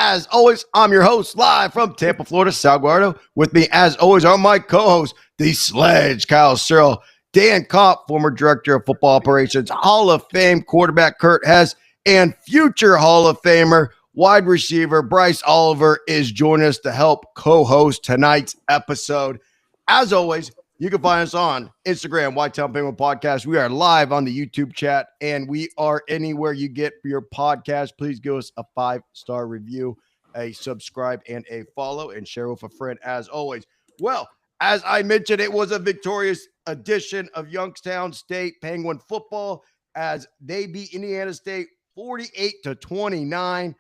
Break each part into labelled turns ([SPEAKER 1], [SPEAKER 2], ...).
[SPEAKER 1] As always, I'm your host, live from Tampa, Florida, Sal Guardo. With me, as always, are my co-hosts, the Sledge, Kyle Searle, Dan Kopp, former director of football operations, Hall of Fame quarterback Kurt Hess, and future Hall of Famer wide receiver Bryce Oliver is joining us to help co-host tonight's episode. As always, you can find us on Instagram, Whitetown Penguin Podcast. We are live on the YouTube chat, and we are anywhere you get your podcast. Please give us a 5-star review, a subscribe, and a follow, and share with a friend as always. Well, as I mentioned, it was a victorious edition of Youngstown State Penguin football as they beat Indiana State 48-29.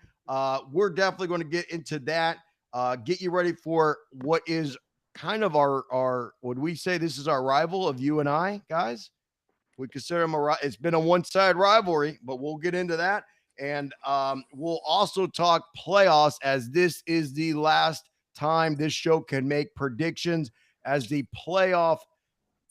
[SPEAKER 1] We're definitely going to get into that. Get you ready for what is kind of our would we say this is our rival of you and I, guys? We consider them it's been a one-sided rivalry, but we'll get into that. And we'll also talk playoffs, as this is the last time this show can make predictions, as the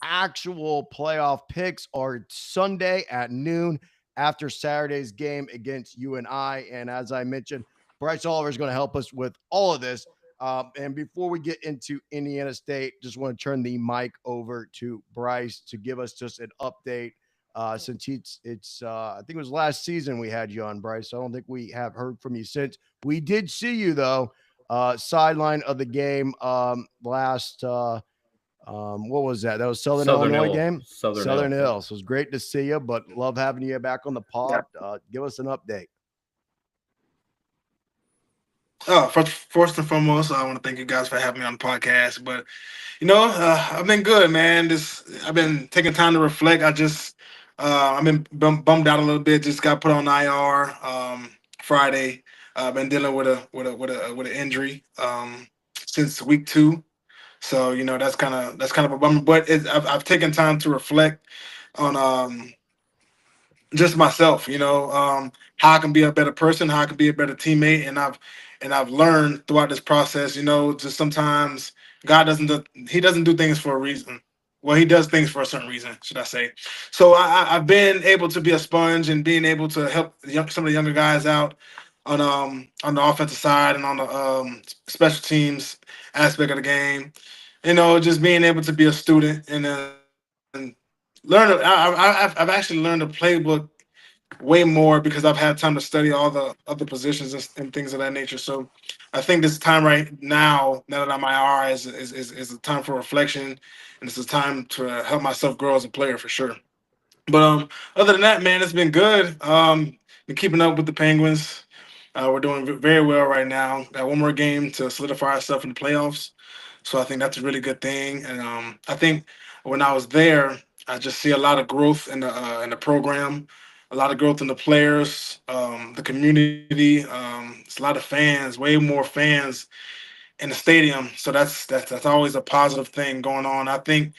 [SPEAKER 1] actual playoff picks are Sunday at noon after Saturday's game against you and I. And as I mentioned, Bryce Oliver is going to help us with all of this. And before we get into Indiana State, just want to turn the mic over to Bryce to give us just an update. Since it's I think it was last season we had you on, Bryce. I don't think we have heard from you since. We did see you though, sideline of the game last. What was that? That was Southern Illinois
[SPEAKER 2] Hill.
[SPEAKER 1] game.
[SPEAKER 2] Southern
[SPEAKER 1] Hill. So it was great to see you, but love having you back on the pod. Give us an update.
[SPEAKER 3] First and foremost, I want to thank you guys for having me on the podcast. But I've been good, man. I've been taking time to reflect. I've been bummed out a little bit. Just got put on IR Friday. I've been dealing with an injury since week 2. So that's kind of a bummer. But I've taken time to reflect on just myself. How I can be a better person, how I can be a better teammate, and I've learned throughout this process. Just sometimes God doesn't do things for a reason. Well, He does things for a certain reason, should I say? So I've been able to be a sponge and being able to help some of the younger guys out on the offensive side and on the special teams aspect of the game. Just being able to be a student and learn. I've actually learned the playbook way more because I've had time to study all the other positions and things of that nature. So I think this time right now that I'm IR is a time for reflection, and it's a time to help myself grow as a player for sure. But other than that, man, it's been good. Been keeping up with the Penguins. We're doing very well right now. Got one more game to solidify ourselves in the playoffs. So I think that's a really good thing. And I think when I was there, I just see a lot of growth in the program, a lot of growth in the players, the community. It's a lot of fans, way more fans in the stadium. So that's always a positive thing going on. I think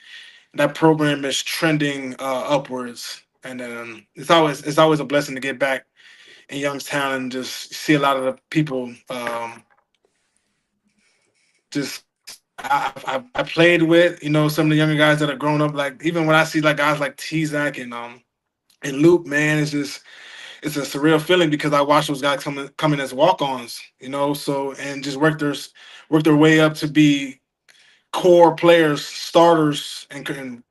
[SPEAKER 3] that program is trending upwards, and it's always a blessing to get back in Youngstown and just see a lot of the people. Just I played with some of the younger guys that have grown up. Like even when I see like guys like T-Zac and Luke, man, it's a surreal feeling because I watched those guys coming as walk-ons, so and just work their way up to be core players, starters, and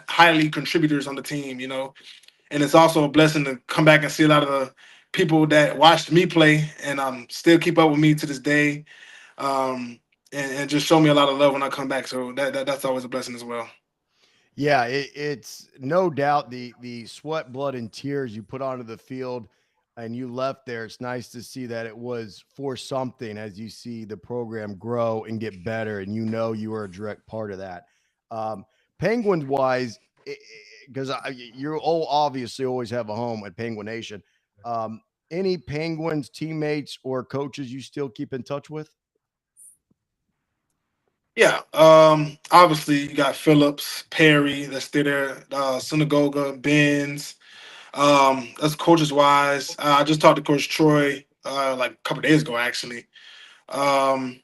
[SPEAKER 3] highly contributors on the team, And it's also a blessing to come back and see a lot of the people that watched me play and still keep up with me to this day, and just show me a lot of love when I come back. So that's always a blessing as well.
[SPEAKER 1] Yeah, it's no doubt the sweat, blood, and tears you put onto the field and you left there. It's nice to see that it was for something as you see the program grow and get better, and you were a direct part of that. Penguins wise, because you obviously always have a home at Penguin Nation. Any Penguins teammates or coaches you still keep in touch with?
[SPEAKER 3] Yeah, obviously you got Phillips, Perry, that's still there, Synagoga, Benz. That's coaches wise. I just talked to Coach Troy like a couple days ago, actually. Um,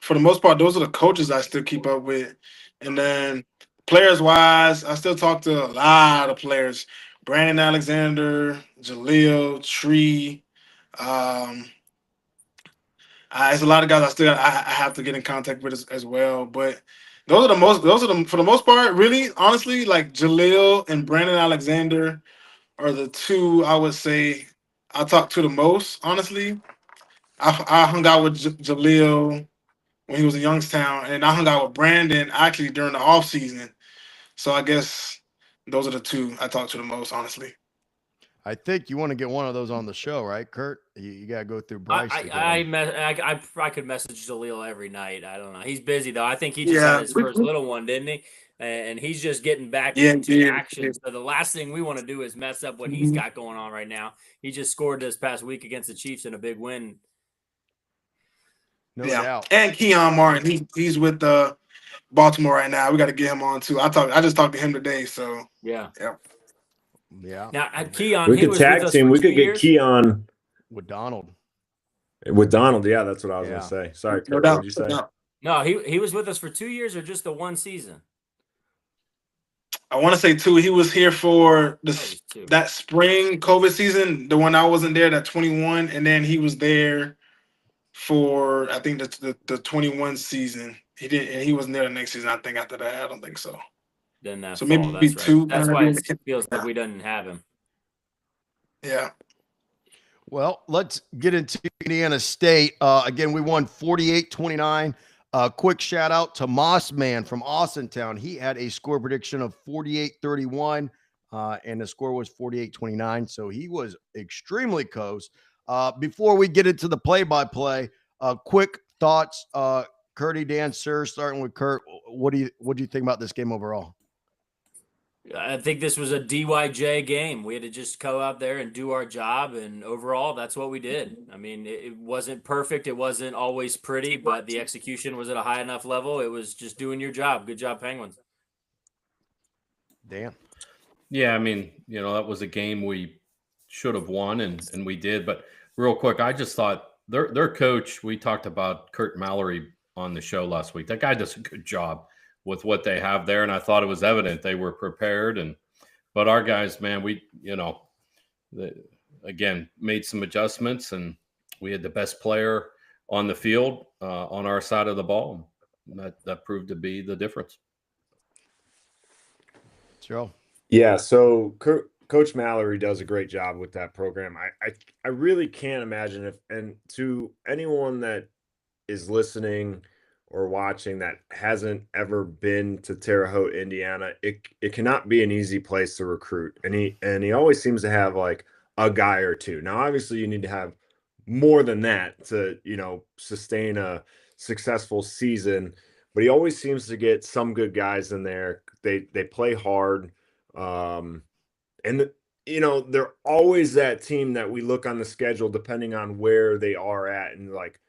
[SPEAKER 3] for the most part, those are the coaches I still keep up with. And then players wise, I still talk to a lot of players. Brandon Alexander, Jaleel, Tree, um, It's a lot of guys I have to get in contact with as well. But those are the for the most part, really, honestly, like Jaleel and Brandon Alexander are the two I would say I talk to the most. Honestly, I hung out with Jaleel when he was in Youngstown, and I hung out with Brandon actually during the off season. So I guess those are the two I talk to the most, honestly.
[SPEAKER 1] I think you want to get one of those on the show, right, Kurt? You got to go through Bryce to get
[SPEAKER 2] I
[SPEAKER 1] them.
[SPEAKER 2] I could message Jaleel every night. I don't know. He's busy though. I think he just had
[SPEAKER 3] Yeah,
[SPEAKER 2] his first little one, didn't he? And he's just getting back
[SPEAKER 3] yeah,
[SPEAKER 2] into
[SPEAKER 3] yeah.
[SPEAKER 2] action. So the last thing we want to do is mess up what he's got going on right now. He just scored this past week against the Chiefs in a big win.
[SPEAKER 1] No
[SPEAKER 3] Yeah,
[SPEAKER 1] doubt.
[SPEAKER 3] and Keon Martin, he's with Baltimore right now. We got to get him on too. I just talked to him today, so
[SPEAKER 2] Yeah.
[SPEAKER 3] yeah.
[SPEAKER 1] Yeah.
[SPEAKER 2] Now Keon,
[SPEAKER 4] We
[SPEAKER 2] he
[SPEAKER 4] could
[SPEAKER 2] was with
[SPEAKER 4] tag
[SPEAKER 2] us
[SPEAKER 4] team.
[SPEAKER 2] for
[SPEAKER 4] We
[SPEAKER 2] two
[SPEAKER 4] could get
[SPEAKER 2] years.
[SPEAKER 4] Keon
[SPEAKER 1] With Donald.
[SPEAKER 4] with Donald. Yeah, that's what I was
[SPEAKER 1] Yeah.
[SPEAKER 4] going to say. Sorry,
[SPEAKER 3] No
[SPEAKER 4] Kurt. What'd
[SPEAKER 3] doubt.
[SPEAKER 4] you
[SPEAKER 3] No
[SPEAKER 4] say?
[SPEAKER 3] doubt.
[SPEAKER 2] No, he was with us for 2 years or just the one season.
[SPEAKER 3] I want to say too. He was here for
[SPEAKER 2] Oh, it was two.
[SPEAKER 3] that spring COVID season, the one I wasn't there, that 21, and then he was there for I think the 21 season. He did, and he wasn't there the next season. I think after that, I don't think so.
[SPEAKER 2] Then that
[SPEAKER 3] So
[SPEAKER 2] fall.
[SPEAKER 3] maybe
[SPEAKER 2] That's right.
[SPEAKER 3] two.
[SPEAKER 2] That's why it feels like we didn't have him.
[SPEAKER 3] Yeah.
[SPEAKER 1] Well, let's get into Indiana State. Again, we won 48-29. Quick shout out to Moss Man from Austintown. He had a score prediction of 48-31, and the score was 48-29. So he was extremely close. Before we get into the play-by-play, quick thoughts, Curdy, Dan, Sir, starting with Kurt. What do you think about this game overall?
[SPEAKER 2] I think this was a DYJ game. We had to just go out there and do our job, and overall, that's what we did. I mean, it wasn't perfect. It wasn't always pretty, but the execution was at a high enough level. It was just doing your job. Good job, Penguins.
[SPEAKER 1] Dan?
[SPEAKER 5] Yeah, I mean, that was a game we should have won, and we did. But real quick, I just thought their coach, we talked about Kurt Mallory on the show last week. That guy does a good job with what they have there, and I thought it was evident they were prepared. But our guys, man, we again made some adjustments, and we had the best player on the field on our side of the ball. That proved to be the difference.
[SPEAKER 1] Joe?
[SPEAKER 4] Yeah, so Coach Mallory does a great job with that program. I really can't imagine and to anyone that is listening or watching that hasn't ever been to Terre Haute, Indiana, it cannot be an easy place to recruit. And he always seems to have like a guy or two. Now, obviously, you need to have more than that to, sustain a successful season, but he always seems to get some good guys in there. They play hard. And they're always that team that we look on the schedule depending on where they are at, and like,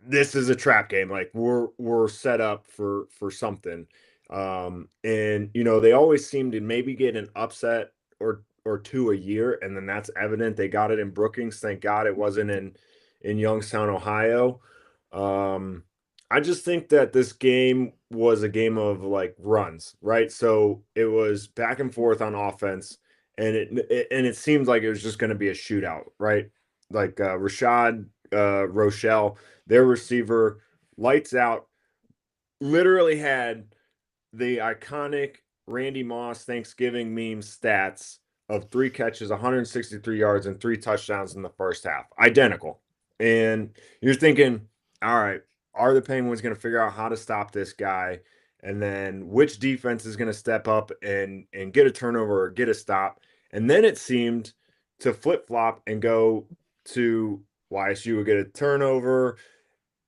[SPEAKER 4] this is a trap game. Like we're set up for something. And they always seem to maybe get an upset or two a year, and then that's evident. They got it in Brookings. Thank God it wasn't in Youngstown, Ohio. I just think that this game was a game of like runs, right? So it was back and forth on offense, and it seemed like it was just going to be a shootout, right? Like Rashad Rochelle, their receiver, lights out, literally had the iconic Randy Moss Thanksgiving meme stats of 3 catches, 163 yards, and 3 touchdowns in the first half. Identical. And you're thinking, all right, are the Penguins going to figure out how to stop this guy? And then which defense is going to step up and get a turnover or get a stop? And then it seemed to flip-flop and go to YSU would get a turnover,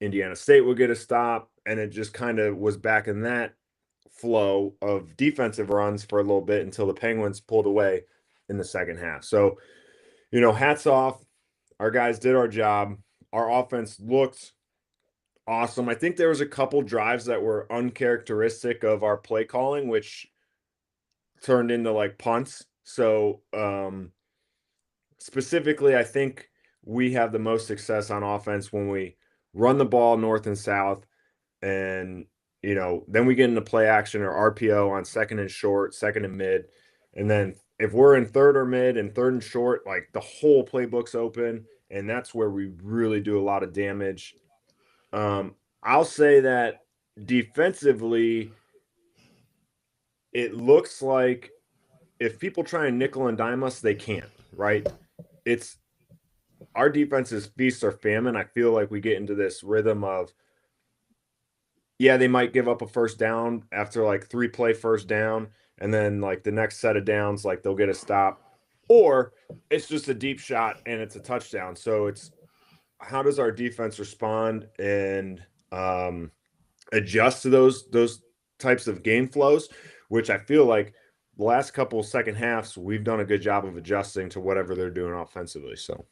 [SPEAKER 4] Indiana State would get a stop, and it just kind of was back in that flow of defensive runs for a little bit until the Penguins pulled away in the second half. So, hats off. Our guys did our job. Our offense looked awesome. I think there was a couple drives that were uncharacteristic of our play calling, which turned into like punts. So, specifically, I think we have the most success on offense when we run the ball north and south, and then we get into play action or RPO on second and short, second and mid. And then if we're in third or mid and third and short, like the whole playbook's open and that's where we really do a lot of damage. I'll say that defensively, it looks like if people try and nickel and dime us, they can't, right? It's our defense is feast or famine. I feel like we get into this rhythm of, yeah, they might give up a first down after like 3-play first down, and then like the next set of downs, like they'll get a stop, or it's just a deep shot and it's a touchdown. So it's how does our defense respond and adjust to those types of game flows, which I feel like the last couple second halves we've done a good job of adjusting to whatever they're doing offensively. So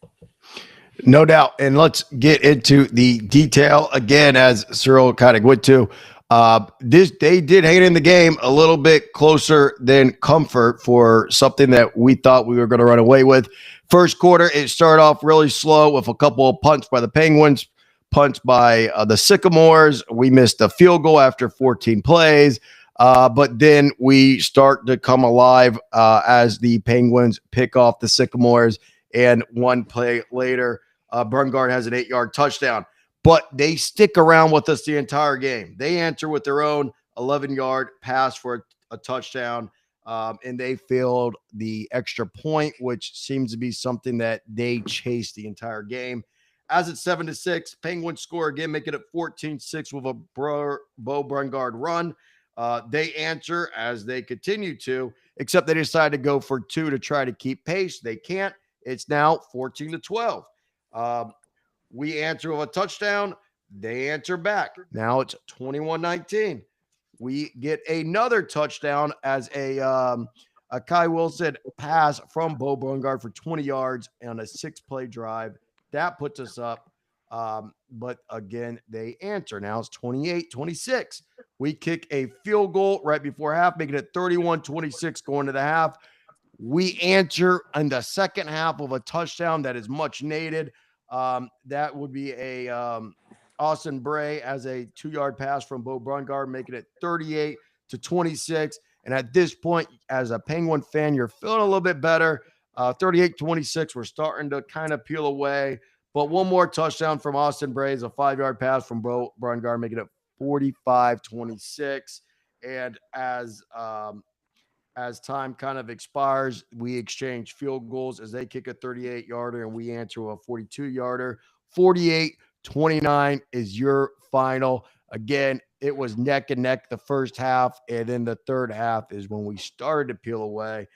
[SPEAKER 1] No doubt. And let's get into the detail again, as Cyril kind of went to. They did hang in the game a little bit closer than comfort for something that we thought we were going to run away with. First quarter, it started off really slow with a couple of punts by the Penguins, punts by the Sycamores. We missed a field goal after 14 plays. But then we start to come alive as the Penguins pick off the Sycamores. And one play later, Brungard has an 8-yard touchdown. But they stick around with us the entire game. They answer with their own 11-yard pass for a touchdown, and they filled the extra point, which seems to be something that they chase the entire game. As it's 7-6, Penguins score again, make it at 14-6 with a Bo Brungard run. They answer as they continue to, except they decide to go for 2 to try to keep pace. They can't. It's now 14-12. We answer with a touchdown. They answer back. Now it's 21-19. We get another touchdown as a Kai Wilson pass from Bo Brungard for 20 yards on a 6-play drive. That puts us up. But again, they answer. Now it's 28-26. We kick a field goal right before half, making it 31-26 going to the half. We answer in the second half of a touchdown that is much needed. That would be a Austin Bray as a 2-yard pass from Bo Brungard, making it 38-26. And at this point, as a Penguin fan, you're feeling a little bit better. 38-26, we're starting to kind of peel away. But one more touchdown from Austin Bray is a 5-yard pass from Bo Brungard, making it 45-26. And as time kind of expires, we exchange field goals as they kick a 38-yarder and we answer a 42-yarder. 48-29 is your final. Again, it was neck and neck the first half, and then the third half is when we started to peel away.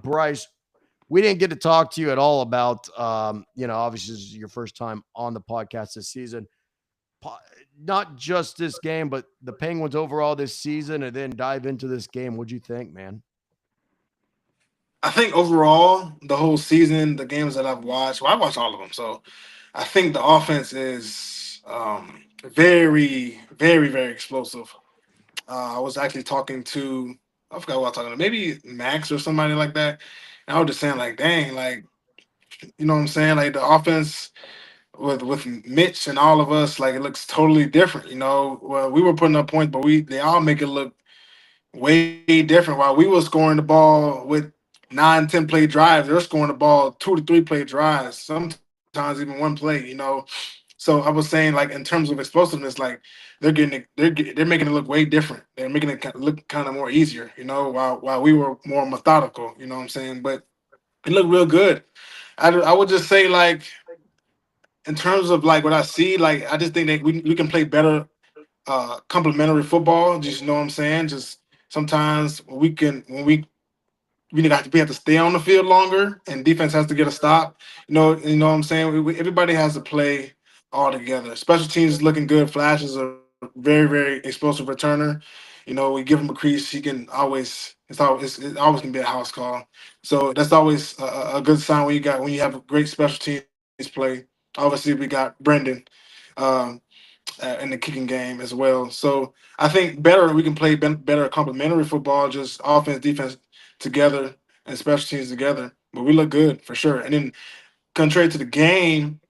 [SPEAKER 1] Bryce, we didn't get to talk to you at all about, obviously this is your first time on the podcast this season. Not just this game, but the Penguins overall this season, and then dive into this game. What'd you think, man?
[SPEAKER 3] I think overall, the whole season, the games that I've watched, well, I watched all of them. So I think the offense is very, very, very explosive. I was actually talking to, I forgot what I was talking to, maybe Max or somebody like that. And I was just saying, like, dang, like, you know what I'm saying? Like, the offense with Mitch and all of us, like, it looks totally different. Well, we were putting up points, but they all make it look way different. While we were scoring the ball with 9-10 play drives, they're scoring the ball 2 to 3 play drives, sometimes even 1 play. So I was saying, like, in terms of explosiveness, like, they're making it look way different. They're making it look kind of more easier, while we were more methodical, you know what I'm saying? But it looked real good. I would just say, like, in terms of, like, what I see, like, I just think that we can play better complementary football. Just, you know what I'm saying? Just sometimes we have to stay on the field longer, and defense has to get a stop. You know what I'm saying? Everybody has to play all together. Special teams is looking good. Flash is a very, very explosive returner. We give him a crease. He can always. It's always gonna be a house call. So that's always a good sign when you have a great special teams play. Obviously, we got Brendan in the kicking game as well. So I think we can play better complementary football, just offense, defense together, and special teams together. But we look good for sure. And then contrary to the game,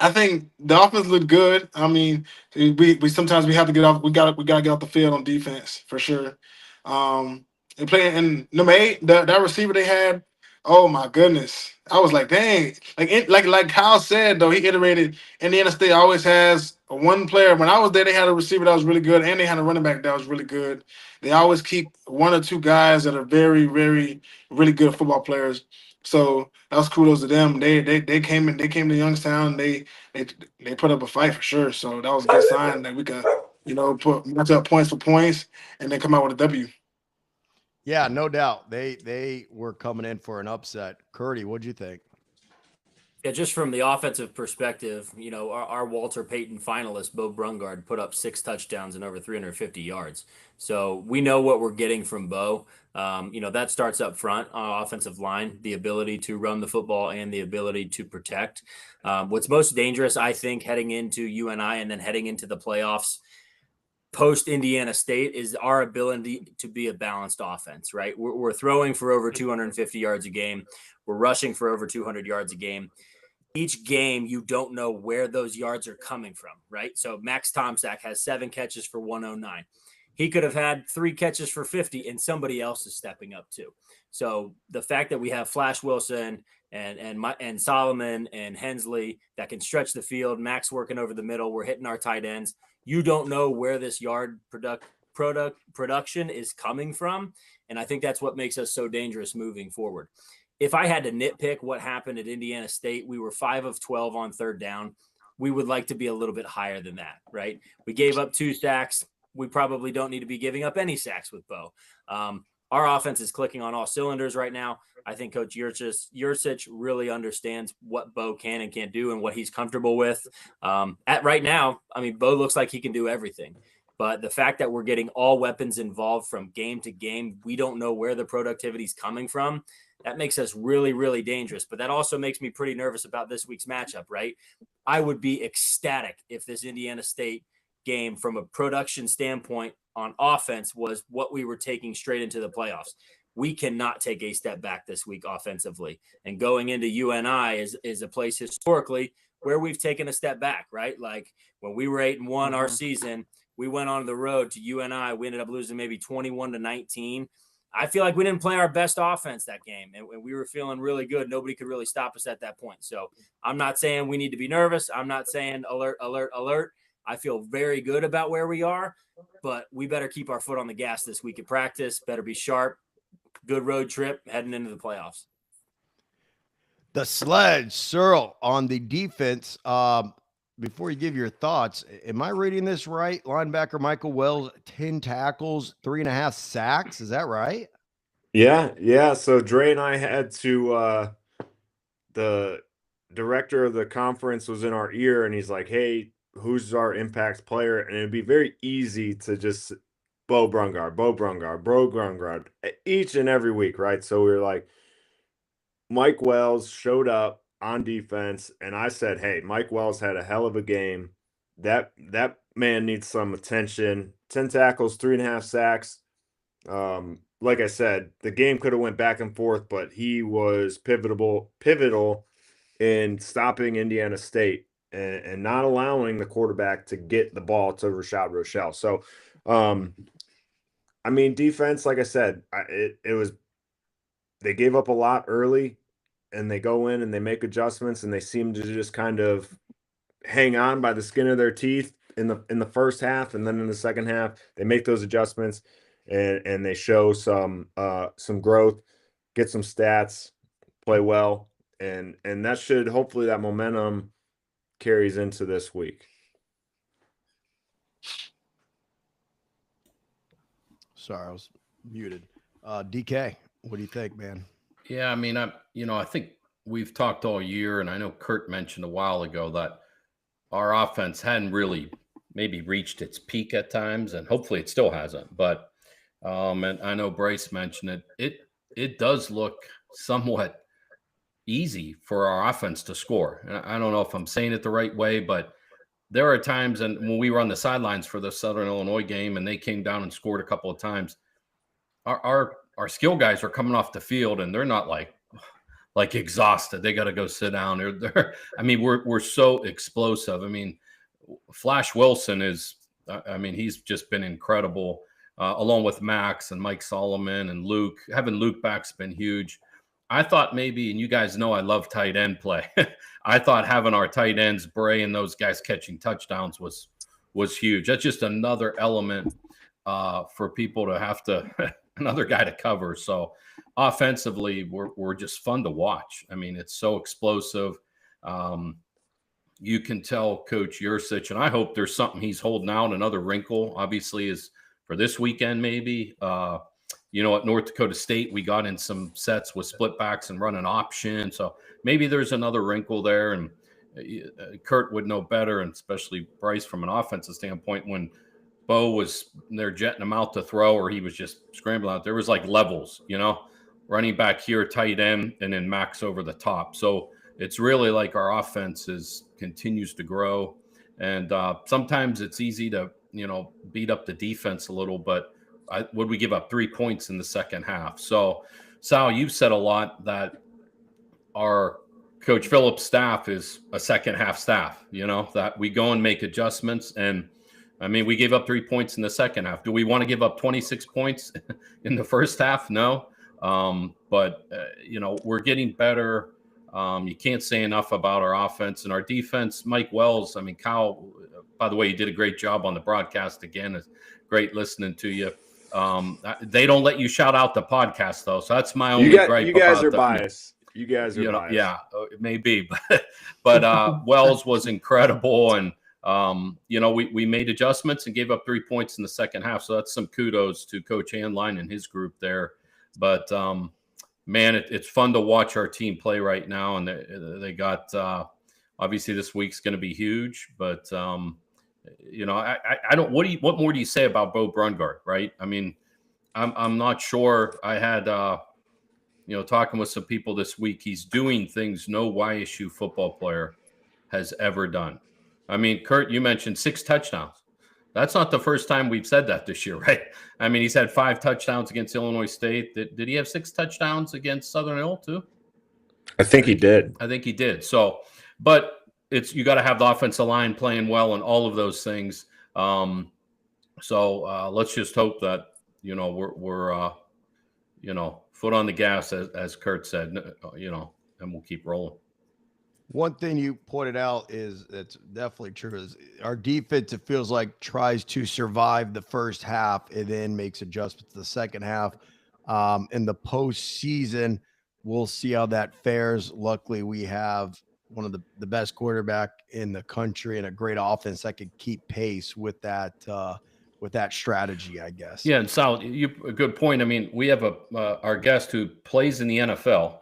[SPEAKER 3] I think the offense looked good. I mean, we sometimes we have to get off. We gotta get off the field on defense for sure. And playing in number 8, that receiver they had. Oh my goodness! I was like, dang, like Kyle said though, he iterated. Indiana State always has one player. When I was there, they had a receiver that was really good, and they had a running back that was really good. They always keep one or two guys that are very, very, really good football players. So that was kudos to them. They came to Youngstown. They they put up a fight for sure. So that was a good sign that we could, put match up points for points and then come out with a W.
[SPEAKER 1] Yeah, no doubt. They were coming in for an upset. Curdy, what'd you think?
[SPEAKER 2] Yeah, just from the offensive perspective, our Walter Payton finalist, Bo Brungard, put up 6 touchdowns and over 350 yards. So we know what we're getting from Bo. That starts up front on offensive line, the ability to run the football and the ability to protect. What's most dangerous, I think, heading into UNI and then heading into the playoffs post Indiana State is our ability to be a balanced offense, right? We're throwing for over 250 yards a game. We're rushing for over 200 yards a game. Each game, you don't know where those yards are coming from, right? So Max Tomczak has 7 catches for 109. He could have had 3 catches for 50, and somebody else is stepping up too. So the fact that we have Flash Wilson and Solomon and Hensley that can stretch the field, Max working over the middle, we're hitting our tight ends. You don't know where this yard production is coming from, and I think that's what makes us so dangerous moving forward. If I had to nitpick what happened at Indiana State, we were 5 of 12 on third down. We would like to be a little bit higher than that, right? We gave up 2 sacks. We probably don't need to be giving up any sacks with Bo. Our offense is clicking on all cylinders right now. I think Coach Yurcich really understands what Bo can and can't do and what he's comfortable with. At right now, I mean, Bo looks like he can do everything. But the fact that we're getting all weapons involved from game to game, we don't know where the productivity is coming from. That makes us really, really dangerous. But that also makes me pretty nervous about this week's matchup, right? I would be ecstatic if this Indiana State game, from a production standpoint on offense, was what we were taking straight into the playoffs. We cannot take a step back this week offensively. And going into UNI is a place historically where we've taken a step back, right? Like when we were 8-1 our season, we went on the road to UNI. We ended up losing maybe 21-19. I feel like we didn't play our best offense that game, and we were feeling really good. Nobody could really stop us at that point. So I'm not saying we need to be nervous. I'm not saying alert, alert, alert. I feel very good about where we are, but we better keep our foot on the gas this week at practice. Better be sharp. Good road trip heading into the playoffs.
[SPEAKER 1] The Sledge, Searle, on the defense. Before you give your thoughts, am I reading this right? Linebacker Michael Wells, 10 tackles, 3.5 sacks. Is that right?
[SPEAKER 4] Yeah. So Dre and I had to the director of the conference was in our ear and he's like, hey, who's our impact player? And it'd be very easy to just Bo Brungard, each and every week, right? So we were like, Mike Wells showed up on defense, and I said, hey, Mike Wells had a hell of a game. That man needs some attention. 10 tackles, 3.5 sacks. Like I said, the game could have went back and forth, but he was pivotal in stopping Indiana State and not allowing the quarterback to get the ball to Rashad Rochelle. So, I mean, defense, like I said, it was they gave up a lot early, and they go in and they make adjustments, and they seem to just kind of hang on by the skin of their teeth in the first half, and then in the second half they make those adjustments and they show some growth, get some stats, play well, and that should hopefully that momentum carries into this week.
[SPEAKER 1] Sorry, I was muted. DK, what do you think, man?
[SPEAKER 5] Yeah, I mean, I think we've talked all year, and I know Kurt mentioned a while ago that our offense hadn't really maybe reached its peak at times, and hopefully it still hasn't. But and I know Bryce mentioned it. It does look somewhat easy for our offense to score. And I don't know if I'm saying it the right way, but there are times, and when we were on the sidelines for the Southern Illinois game, and they came down and scored a couple of times, our skill guys are coming off the field, and they're not like exhausted. They got to go sit down. I mean, we're so explosive. I mean, Flash Wilson is. I mean, he's just been incredible, along with Max and Mike Solomon and Luke. Having Luke back's been huge. I thought maybe, and you guys know I love tight end play. I thought having our tight ends, Bray and those guys catching touchdowns was huge. That's just another element for people to have to another guy to cover. So offensively, we're just fun to watch. I mean, it's so explosive. You can tell Coach Yursich, and I hope there's something he's holding out. Another wrinkle, obviously, is for this weekend, maybe. At North Dakota State, we got in some sets with split backs and running option. So maybe there's another wrinkle there. And Kurt would know better, and especially Bryce from an offensive standpoint, when Bo was there jetting him out to throw, or he was just scrambling out. There was like levels, running back here, tight end, and then Max over the top. So it's really like our offense continues to grow. And sometimes it's easy to, beat up the defense a little, but would we give up 3 points in the second half? So, Sal, you've said a lot that our Coach Phillips' staff is a second half staff, that we go and make adjustments. And I mean, we gave up 3 points in the second half. Do we want to give up 26 points in the first half? No. But we're getting better. You can't say enough about our offense and our defense. Mike Wells, I mean, Kyle, by the way, you did a great job on the broadcast again. It's great listening to you. They don't let you shout out the podcast, though. So that's my only gripe.
[SPEAKER 4] You guys are biased. You guys are biased.
[SPEAKER 5] Yeah, it may be. But Wells was incredible. And, we made adjustments and gave up 3 points in the second half. So that's some kudos to Coach Handline and his group there. But, man, it's fun to watch our team play right now. And they got obviously this week's going to be huge. But, I don't. What more do you say about Bo Brungard, right? I mean, I'm not sure. I had talking with some people this week. He's doing things no YSU football player has ever done. I mean, Kurt, you mentioned 6 touchdowns. That's not the first time we've said that this year, right? I mean, he's had 5 touchdowns against Illinois State. Did he have 6 touchdowns against Southern Hill too?
[SPEAKER 4] I think he did.
[SPEAKER 5] So, but you got to have the offensive line playing well and all of those things. So let's just hope that we're foot on the gas, as Kurt said, and we'll keep rolling.
[SPEAKER 1] One thing you pointed out is that's definitely true is our defense, it feels like, tries to survive the first half and then makes adjustments to the second half. In the postseason, we'll see how that fares. Luckily, we have one of the best quarterback in the country and a great offense that could keep pace with that strategy, I guess.
[SPEAKER 5] Yeah, and Sal, a good point. I mean, we have our guest who plays in the NFL,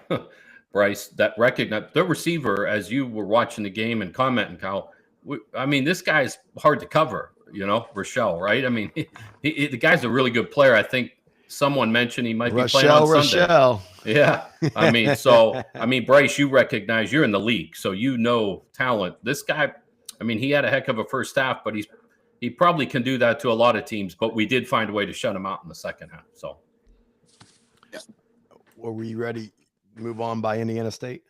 [SPEAKER 5] Bryce, that recognized the receiver as you were watching the game and commenting, Kyle. I mean, this guy's hard to cover, Rochelle, right? I mean, the guy's a really good player. I think someone mentioned he might be playing on Sunday. Rochelle. Yeah. I mean, Bryce, you recognize you're in the league, so talent. This guy, I mean, he had a heck of a first half, but he probably can do that to a lot of teams, but we did find a way to shut him out in the second half. So,
[SPEAKER 1] yeah. Were we ready? Move on by Indiana State.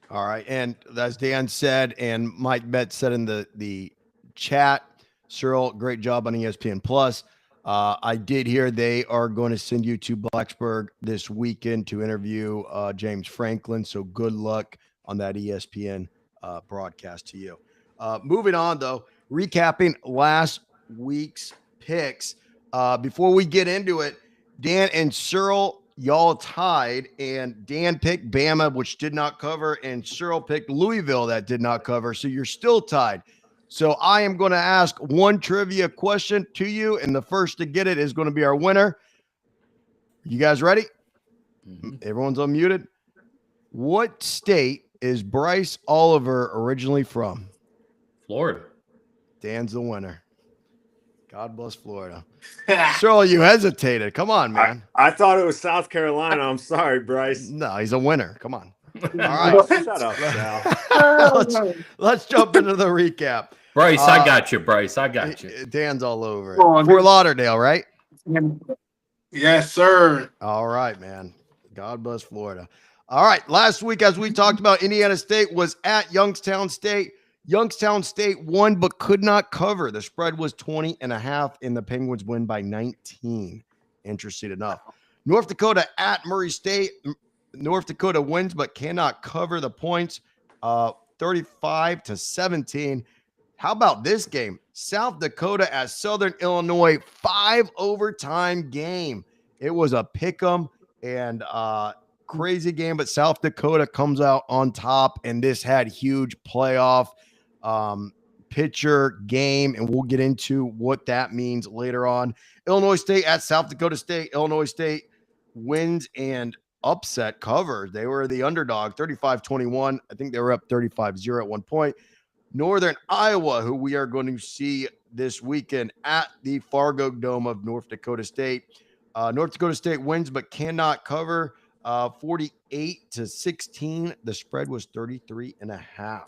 [SPEAKER 1] All right. And as Dan said, and Mike Betts said in the chat, Cyril, great job on ESPN Plus. I did hear they are going to send you to Blacksburg this weekend to interview James Franklin. So good luck on that ESPN broadcast to you. Moving on, though, recapping last week's picks. Before we get into it, Dan and Cyril, y'all tied, and Dan picked Bama, which did not cover, and Cyril picked Louisville, that did not cover. So you're still tied. So I am going to ask one trivia question to you, and the first to get it is going to be our winner. You guys ready? Mm-hmm. Everyone's unmuted. What state is Bryce Oliver originally from?
[SPEAKER 5] Florida.
[SPEAKER 1] Dan's the winner. God bless Florida. Cyril, you hesitated. Come on, man.
[SPEAKER 4] I thought it was South Carolina. I'm sorry, Bryce.
[SPEAKER 1] No, he's a winner. Come on. All right.
[SPEAKER 4] Shut up, Sal.
[SPEAKER 1] let's jump into the recap.
[SPEAKER 5] Bryce, I got you, Bryce. I got you.
[SPEAKER 1] Dan's all over it. Fort Lauderdale, right?
[SPEAKER 3] Yes, sir.
[SPEAKER 1] All right, man. God bless Florida. All right. Last week, as we talked about, Indiana State was at Youngstown State. Youngstown State won but could not cover. The spread was 20.5, and the Penguins win by 19. Interesting enough. North Dakota at Murray State. North Dakota wins but cannot cover the points, 35-17. How about this game? South Dakota at Southern Illinois, 5 overtime game. It was a pick 'em and crazy game, but South Dakota comes out on top, and this had huge playoff pitcher game, and we'll get into what that means later on. Illinois State at South Dakota State. Illinois State wins and upset covers. They were the underdog, 35-21. I think they were up 35-0 at one point. Northern Iowa, who we are going to see this weekend at the Fargo Dome of North Dakota State. North Dakota State wins but cannot cover, 48-16. The spread was 33.5.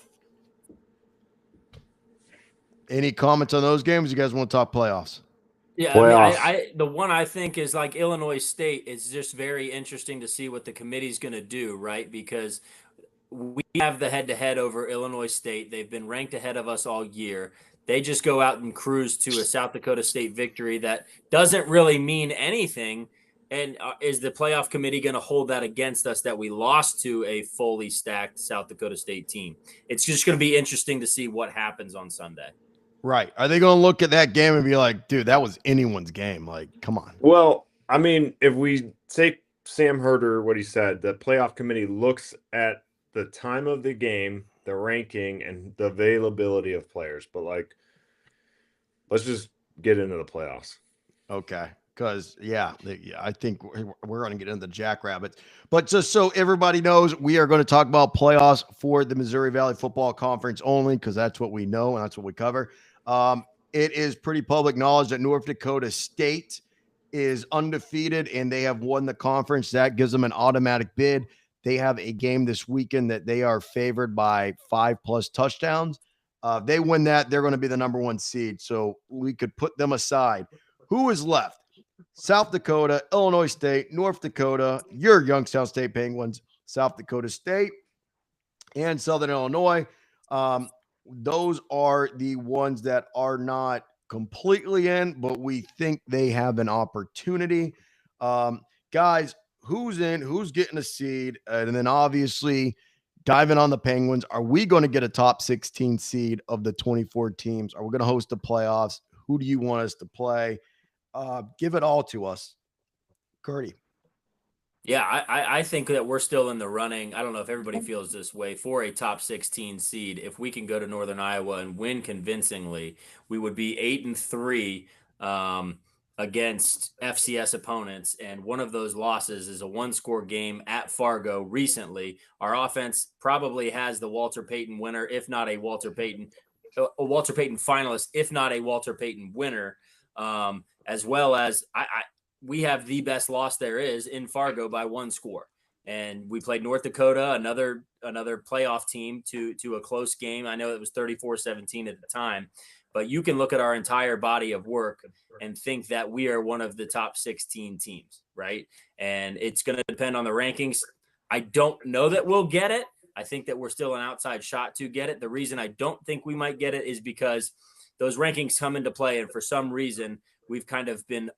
[SPEAKER 1] Any comments on those games? You guys want to talk playoffs?
[SPEAKER 2] Yeah,
[SPEAKER 4] Playoffs.
[SPEAKER 2] I mean, the one I think is like Illinois State. It's just very interesting to see what the committee's going to do, right? Because we have the head-to-head over Illinois State. They've been ranked ahead of us all year. They just go out and cruise to a South Dakota State victory that doesn't really mean anything. And is the playoff committee going to hold that against us that we lost to a fully stacked South Dakota State team? It's just going to be interesting to see what happens on Sunday.
[SPEAKER 1] Right. Are they going to look at that game and be like, dude, that was anyone's game? Like, come on.
[SPEAKER 4] Well, I mean, if we take Sam Herder, what he said, the playoff committee looks at the time of the game, the ranking, and the availability of players. But, like, let's just get into the playoffs.
[SPEAKER 1] Okay. Because, I think we're going to get into the Jackrabbits. But just so everybody knows, we are going to talk about playoffs for the Missouri Valley Football Conference only, because that's what we know and that's what we cover. It is pretty public knowledge that North Dakota State is undefeated and they have won the conference. That gives them an automatic bid. They have a game this weekend that they are favored by 5+ touchdowns. They win that, they're going to be the number 1 seed. So we could put them aside. Who is left? South Dakota, Illinois State, North Dakota, your Youngstown State Penguins, South Dakota State, and Southern Illinois. Those are the ones that are not completely in, but we think they have an opportunity. Guys, who's in, who's getting a seed? And then obviously diving on the Penguins, are we going to get a top 16 seed of the 24 teams? Are we going to host the playoffs? Who do you want us to play? Give it all to us. Curdy.
[SPEAKER 2] Yeah, I think that we're still in the running. I don't know if everybody feels this way for a top 16 seed. If we can go to Northern Iowa and win convincingly, we would be 8-3 against FCS opponents. And one of those losses is a 1-score game at Fargo recently. Our offense probably has the Walter Payton winner, if not a Walter Payton finalist, if not a Walter Payton winner. As well as we have the best loss there is in Fargo by 1 score. And we played North Dakota, another playoff team, to a close game. I know it was 34-17 at the time, but you can look at our entire body of work and think that we are one of the top 16 teams, right? And it's going to depend on the rankings. I don't know that we'll get it. I think that we're still an outside shot to get it. The reason I don't think we might get it is because those rankings come into play, and for some reason we've kind of been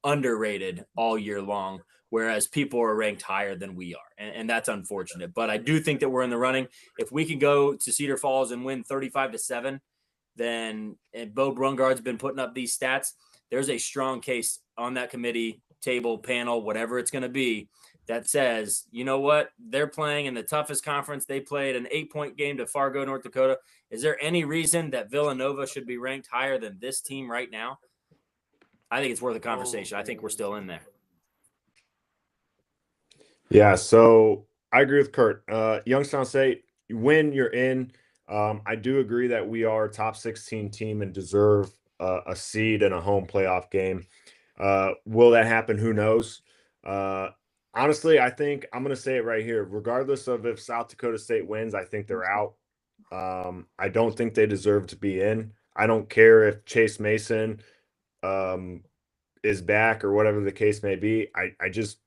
[SPEAKER 2] underrated all year long, whereas people are ranked higher than we are, and that's unfortunate. But I do think that we're in the running. If we can go to Cedar Falls and win 35-7, then, and Bo Brungard's been putting up these stats, there's a strong case on that committee, table, panel, whatever it's going to be, that says, you know what, they're playing in the toughest conference. They played an 8-point game to Fargo, North Dakota. Is there any reason that Villanova should be ranked higher than this team right now? I think it's worth a conversation. I think we're still in there.
[SPEAKER 4] Yeah, so I agree with Kurt. Youngstown State, you win, you're in. I do agree that we are a top 16 team and deserve a seed in a home playoff game. Will that happen? Who knows? Honestly, I think I'm going to say it right here. Regardless of if South Dakota State wins, I think they're out. I don't think they deserve to be in. I don't care if Chase Mason is back or whatever the case may be. I just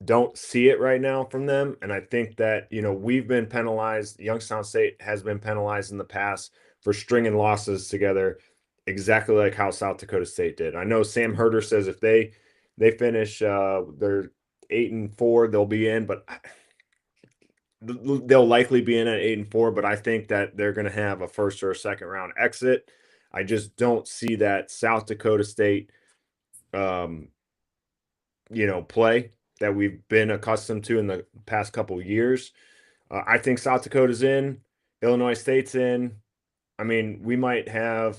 [SPEAKER 4] don't see it right now from them. And I think that, we've been penalized. Youngstown State has been penalized in the past for stringing losses together, exactly like how South Dakota State did. I know Sam Herder says if they they finish they're 8-4, they'll be in, but they'll likely be in at 8-4. But I think that they're going to have a first or a second round exit. I just don't see that South Dakota State, play that we've been accustomed to in the past couple of years. I think South Dakota's in, Illinois State's in. I mean, we might have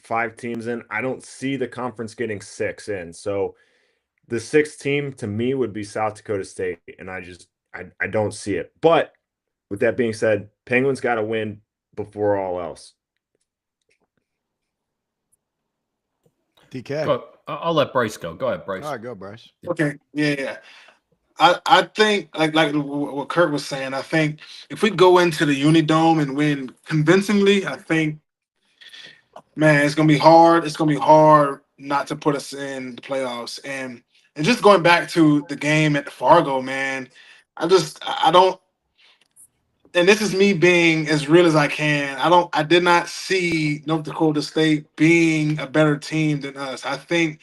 [SPEAKER 4] 5 teams in. I don't see the conference getting 6 in. So the 6th team to me would be South Dakota State, and I don't see it. But with that being said, Penguins got to win before all else.
[SPEAKER 1] DK.
[SPEAKER 5] I'll let Bryce go. Go ahead, Bryce.
[SPEAKER 1] All right, go, Bryce.
[SPEAKER 3] Okay, yeah. I think like what Kurt was saying. I think if we go into the Unidome and win convincingly, I think, man, it's gonna be hard. It's gonna be hard not to put us in the playoffs. And just going back to the game at Fargo, man, I don't. And this is me being as real as I can. I did not see North Dakota State being a better team than us. I think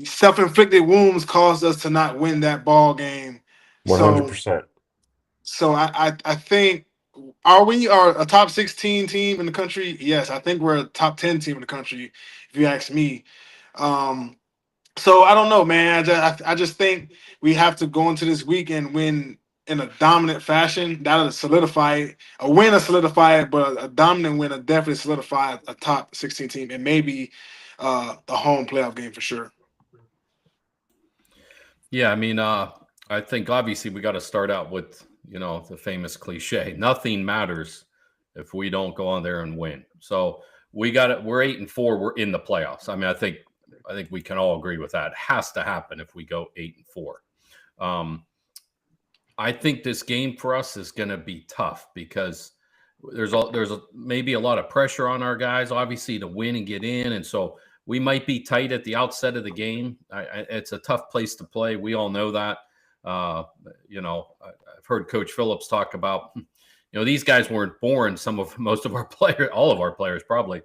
[SPEAKER 3] self-inflicted wounds caused us to not win that ball game.
[SPEAKER 4] 100%.
[SPEAKER 3] So I think, are we a top 16 team in the country? Yes, I think we're a top 10 team in the country, if you ask me. So I don't know, man. I just think we have to go into this week and win in a dominant fashion. That'll solidify it. A win will solidify it, but a dominant win will definitely solidify a top 16 team and maybe a home playoff game for sure.
[SPEAKER 5] Yeah, I mean, I think obviously we got to start out with, the famous cliche, nothing matters if we don't go on there and win. So we're 8-4, we're in the playoffs. I mean, I think we can all agree with that. It has to happen if we go 8-4. I think this game for us is going to be tough because there's maybe a lot of pressure on our guys, obviously, to win and get in. And so we might be tight at the outset of the game. It's a tough place to play. We all know that. I've heard Coach Phillips talk about, these guys weren't born. Most of our players, all of our players, probably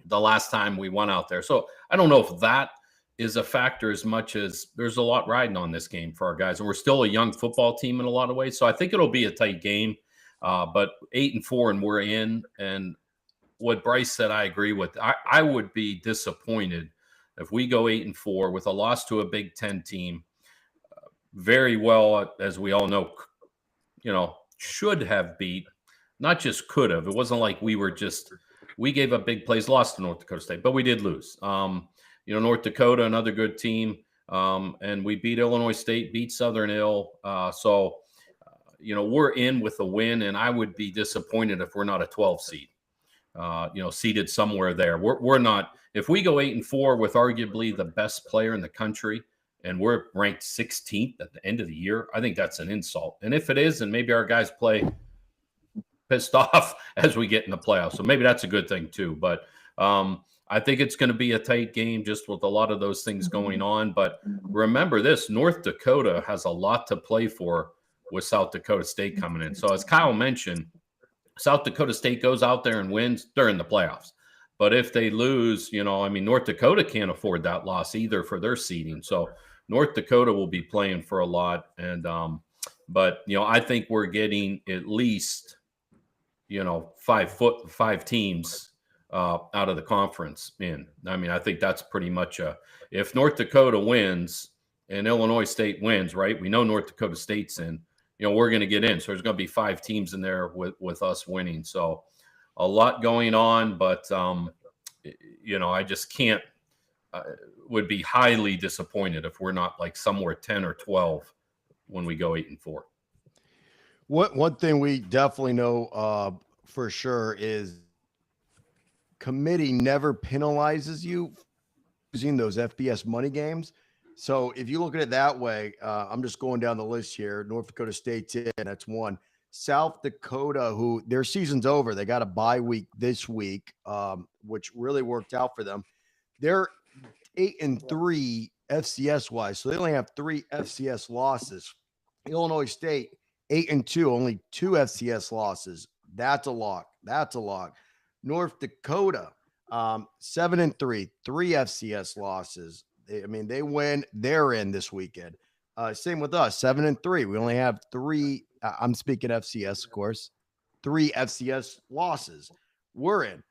[SPEAKER 5] the last time we went out there. So I don't know if that is a factor as much as there's a lot riding on this game for our guys. And we're still a young football team in a lot of ways. So I think it'll be a tight game, but 8-4 and we're in. And what Bryce said, I agree with. I would be disappointed if we go 8-4 with a loss to a Big Ten team. Very well, as we all know, should have beat, not just could have. It wasn't like we gave up big plays, lost to North Dakota State, but we did lose. North Dakota, another good team, and we beat Illinois State, beat Southern Ill. So we're in with a win, and I would be disappointed if we're not a 12 seed. Seated somewhere there. We're not. If we go 8-4 with arguably the best player in the country, and we're ranked 16th at the end of the year, I think that's an insult. And if it is, then maybe our guys play pissed off as we get in the playoffs. So maybe that's a good thing too. But I think it's going to be a tight game just with a lot of those things going on. But remember this, North Dakota has a lot to play for with South Dakota State coming in. So as Kyle mentioned, South Dakota State goes out there and wins, they're in the playoffs. But if they lose, North Dakota can't afford that loss either for their seeding. So North Dakota will be playing for a lot. And, but I think we're getting at least, 5 teams out of the conference in. I mean, I think that's pretty much if North Dakota wins and Illinois State wins, right? We know North Dakota State's in, we're going to get in. So there's going to be 5 teams in there with us winning. So a lot going on, but, I just can't, would be highly disappointed if we're not like somewhere 10 or 12 when we go 8-4.
[SPEAKER 1] One thing we definitely know for sure is committee never penalizes you using those FBS money games. So if you look at it that way, I'm just going down the list here. North Dakota State's in, that's one. South Dakota, who their season's over, they got a bye week this week, which really worked out for them. They're 8-3 FCS wise, so they only have 3 FCS losses. Illinois State 8-2, only 2 FCS losses. That's a lock. North Dakota 7-3, 3 FCS losses. I mean, they win, they're in this weekend. Same with us, 7-3. We only have 3. I'm speaking FCS, of course. 3 FCS losses. We're in.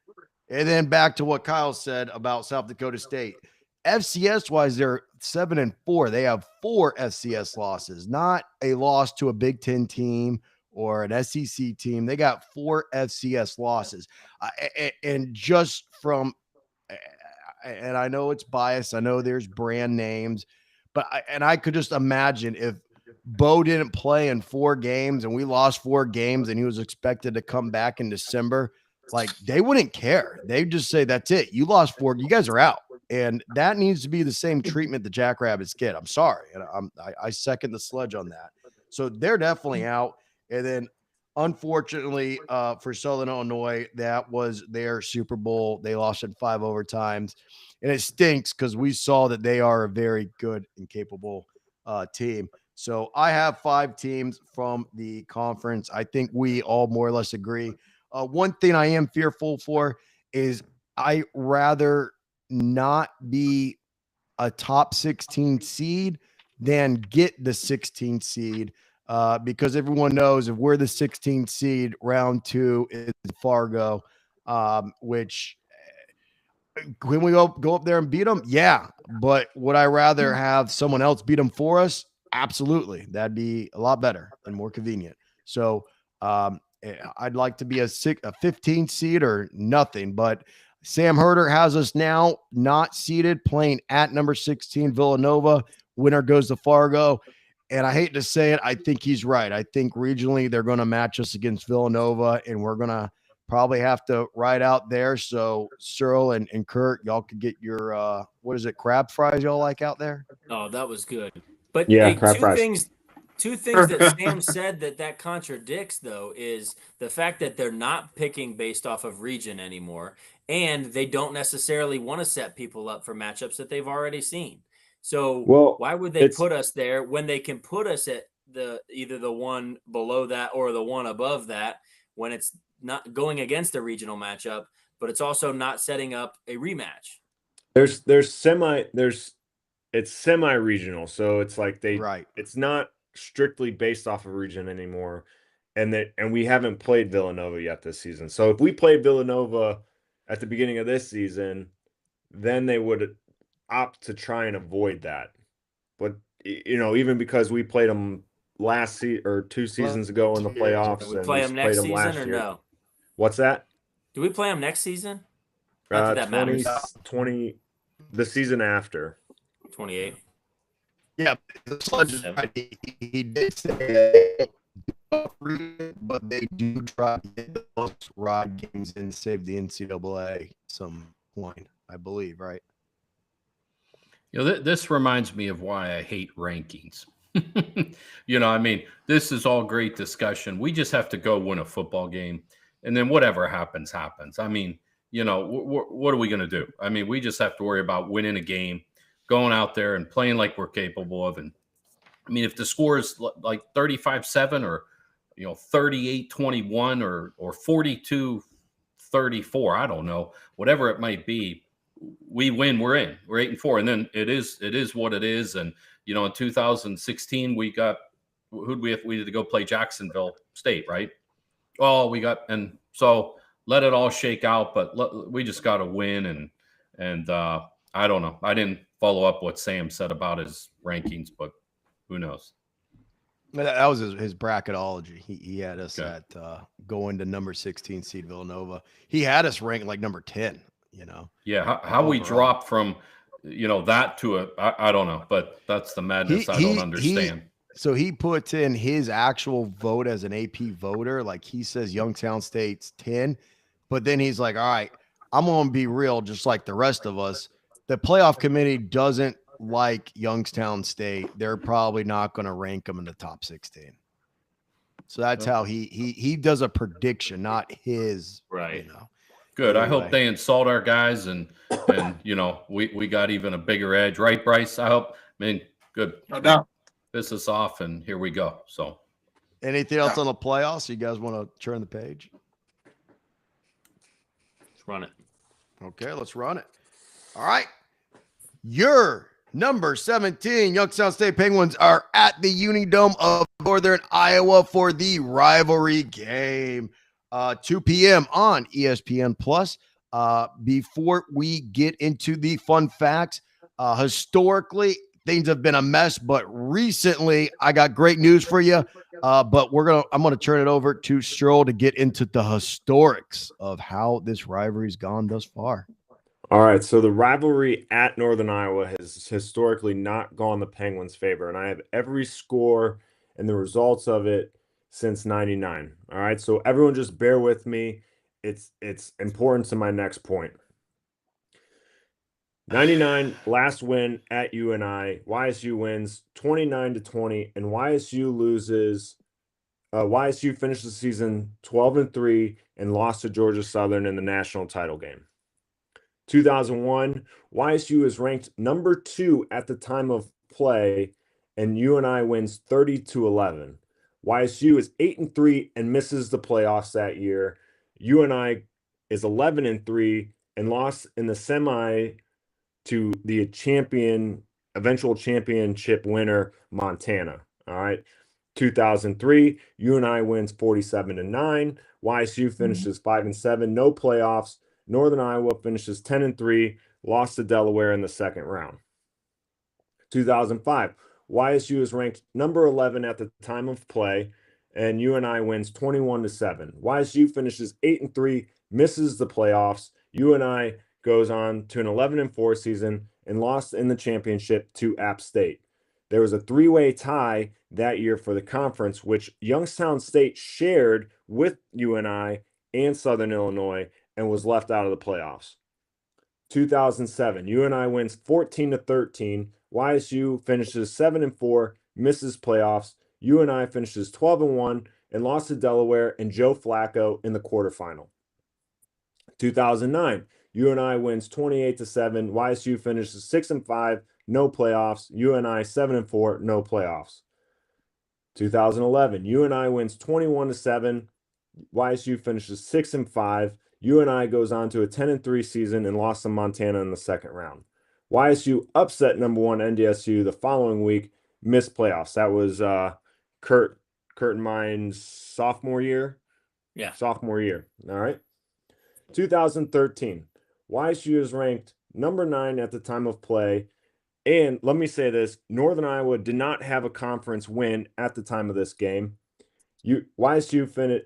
[SPEAKER 1] And then back to what Kyle said about South Dakota State. FCS wise, they're 7-4. They have 4 FCS losses, not a loss to a Big Ten team or an SEC team. They got 4 FCS losses. And just from, and I know it's biased, I know there's brand names, but I could just imagine if Bo didn't play in 4 games and we lost 4 games and he was expected to come back in December, like they wouldn't care. They'd just say, that's it. You lost 4. You guys are out. And that needs to be the same treatment the Jackrabbits get. I'm sorry. And I second the Sledge on that. So they're definitely out. And then unfortunately for Southern Illinois, that was their Super Bowl. They lost in 5 overtimes. And it stinks because we saw that they are a very good and capable team. So I have 5 teams from the conference. I think we all more or less agree. One thing I am fearful for is I rather not be a top 16 seed than get the 16 seed because everyone knows if we're the 16 seed, round 2 is Fargo, which when we go up there and beat them, yeah. But would I rather have someone else beat them for us? Absolutely. That'd be a lot better and more convenient. So I'd like to be a 15 seed or nothing, but Sam Herder has us now not seeded, playing at number 16 Villanova. Winner goes to Fargo. And I hate to say it, I think he's right. I think regionally they're going to match us against Villanova, and we're going to probably have to ride out there. So Cyril and Kurt, y'all could get your what is it, crab fries y'all like out there?
[SPEAKER 2] Oh, that was good. But
[SPEAKER 4] Yeah,
[SPEAKER 2] hey,
[SPEAKER 4] crab fries.
[SPEAKER 2] Two things that Sam said that contradicts, though, is the fact that they're not picking based off of region anymore, and they don't necessarily want to set people up for matchups that they've already seen. So
[SPEAKER 4] Well,
[SPEAKER 2] why would they put us there when they can put us at either the one below that or the one above that when it's not going against a regional matchup, but it's also not setting up a rematch?
[SPEAKER 4] It's semi-regional, so it's like
[SPEAKER 1] Right.
[SPEAKER 4] it's not strictly based off of region anymore, and we haven't played Villanova yet this season. So if we played Villanova at the beginning of this season, then they would opt to try and avoid that. But even because we played them last or 2 seasons ago in the playoffs,
[SPEAKER 2] Do we
[SPEAKER 4] and
[SPEAKER 2] play
[SPEAKER 4] we
[SPEAKER 2] them
[SPEAKER 4] played
[SPEAKER 2] next
[SPEAKER 4] them
[SPEAKER 2] season
[SPEAKER 4] last
[SPEAKER 2] or
[SPEAKER 4] year.
[SPEAKER 2] no?
[SPEAKER 4] What's that?
[SPEAKER 2] Do we play them next season? Not that matters.
[SPEAKER 4] 20, the season after.
[SPEAKER 2] 28.
[SPEAKER 1] Yeah, the Sledge is right. He did say but they do try to get those rod games and save the NCAA some point, I believe, right?
[SPEAKER 5] This reminds me of why I hate rankings. I mean, this is all great discussion. We just have to go win a football game, and then whatever happens, happens. I mean, what are we going to do? I mean, we just have to worry about winning a game, going out there and playing like we're capable of. And I mean, if the score is like 35-7 or 38-21 or 42-34, I don't know, whatever it might be, we win, we're in. We're 8-4, and then it is what it is. And in 2016 we got who'd we have? We had to go play Jacksonville State, right? And so let it all shake out, but we just got to win. And I don't know. I didn't follow up what Sam said about his rankings, but who knows?
[SPEAKER 1] That was his bracketology. He had us at going to number 16 seed Villanova. He had us ranked like number 10.
[SPEAKER 5] Yeah, how we dropped from that to I don't know, but that's the madness I don't understand.
[SPEAKER 1] So he puts in his actual vote as an AP voter, like he says Youngstown State's 10, but then he's like, all right, I'm going to be real, just like the rest of us. The playoff committee doesn't like Youngstown State. They're probably not going to rank them in the top 16. So that's how he does a prediction, not his,
[SPEAKER 2] right.
[SPEAKER 5] Good. Anyway. I hope they insult our guys and we got even a bigger edge, right, Bryce? I hope. I mean, good.
[SPEAKER 3] No doubt.
[SPEAKER 5] Piss us off, and here we go. So,
[SPEAKER 1] anything else on the playoffs? You guys want to turn the page?
[SPEAKER 2] Let's run it.
[SPEAKER 1] Okay, let's run it. All right. Your Number 17, Youngstown State Penguins are at the Unidome of Northern Iowa for the rivalry game. 2 p.m. on ESPN Plus. Before we get into the fun facts, historically, things have been a mess, but recently I got great news for you. But I'm gonna turn it over to Stroll to get into the historics of how this rivalry's gone thus far.
[SPEAKER 4] All right, so the rivalry at Northern Iowa has historically not gone the Penguins' favor, and I have every score and the results of it since '99. All right, so everyone just bear with me. It's important to my next point. 99 last win at UNI. YSU wins 29-20, and YSU loses. YSU finished the season 12-3 and lost to Georgia Southern in the national title game. 2001, YSU is ranked number 2 at the time of play, and UNI wins 30-11. YSU is 8-3 and misses the playoffs that year. UNI is 11-3 and lost in the semi to the eventual championship winner, Montana. All right. 2003, UNI wins 47-9. YSU finishes 5-7, no playoffs. Northern Iowa finishes 10-3, lost to Delaware in the second round. 2005, YSU is ranked number 11 at the time of play, and UNI wins 21-7. YSU finishes 8-3, misses the playoffs. UNI goes on to an 11-4 season and lost in the championship to App State. There was a 3-way tie that year for the conference, which Youngstown State shared with UNI and Southern Illinois and was left out of the playoffs. 2007, UNI wins 14-13. YSU finishes 7-4, misses playoffs. UNI finishes 12-1 and lost to Delaware and Joe Flacco in the quarterfinal. 2009, UNI wins 28-7. YSU finishes 6-5, no playoffs. UNI 7-4, no playoffs. 2011, UNI wins 21-7. YSU finishes 6-5. UNI goes on to a 10-3 season and lost to Montana in the second round. YSU upset number 1 NDSU the following week, missed playoffs. That was Kurt and mine's sophomore year.
[SPEAKER 2] Yeah.
[SPEAKER 4] Sophomore year. All right. 2013, YSU is ranked number 9 at the time of play. And let me say this, Northern Iowa did not have a conference win at the time of this game. YSU finished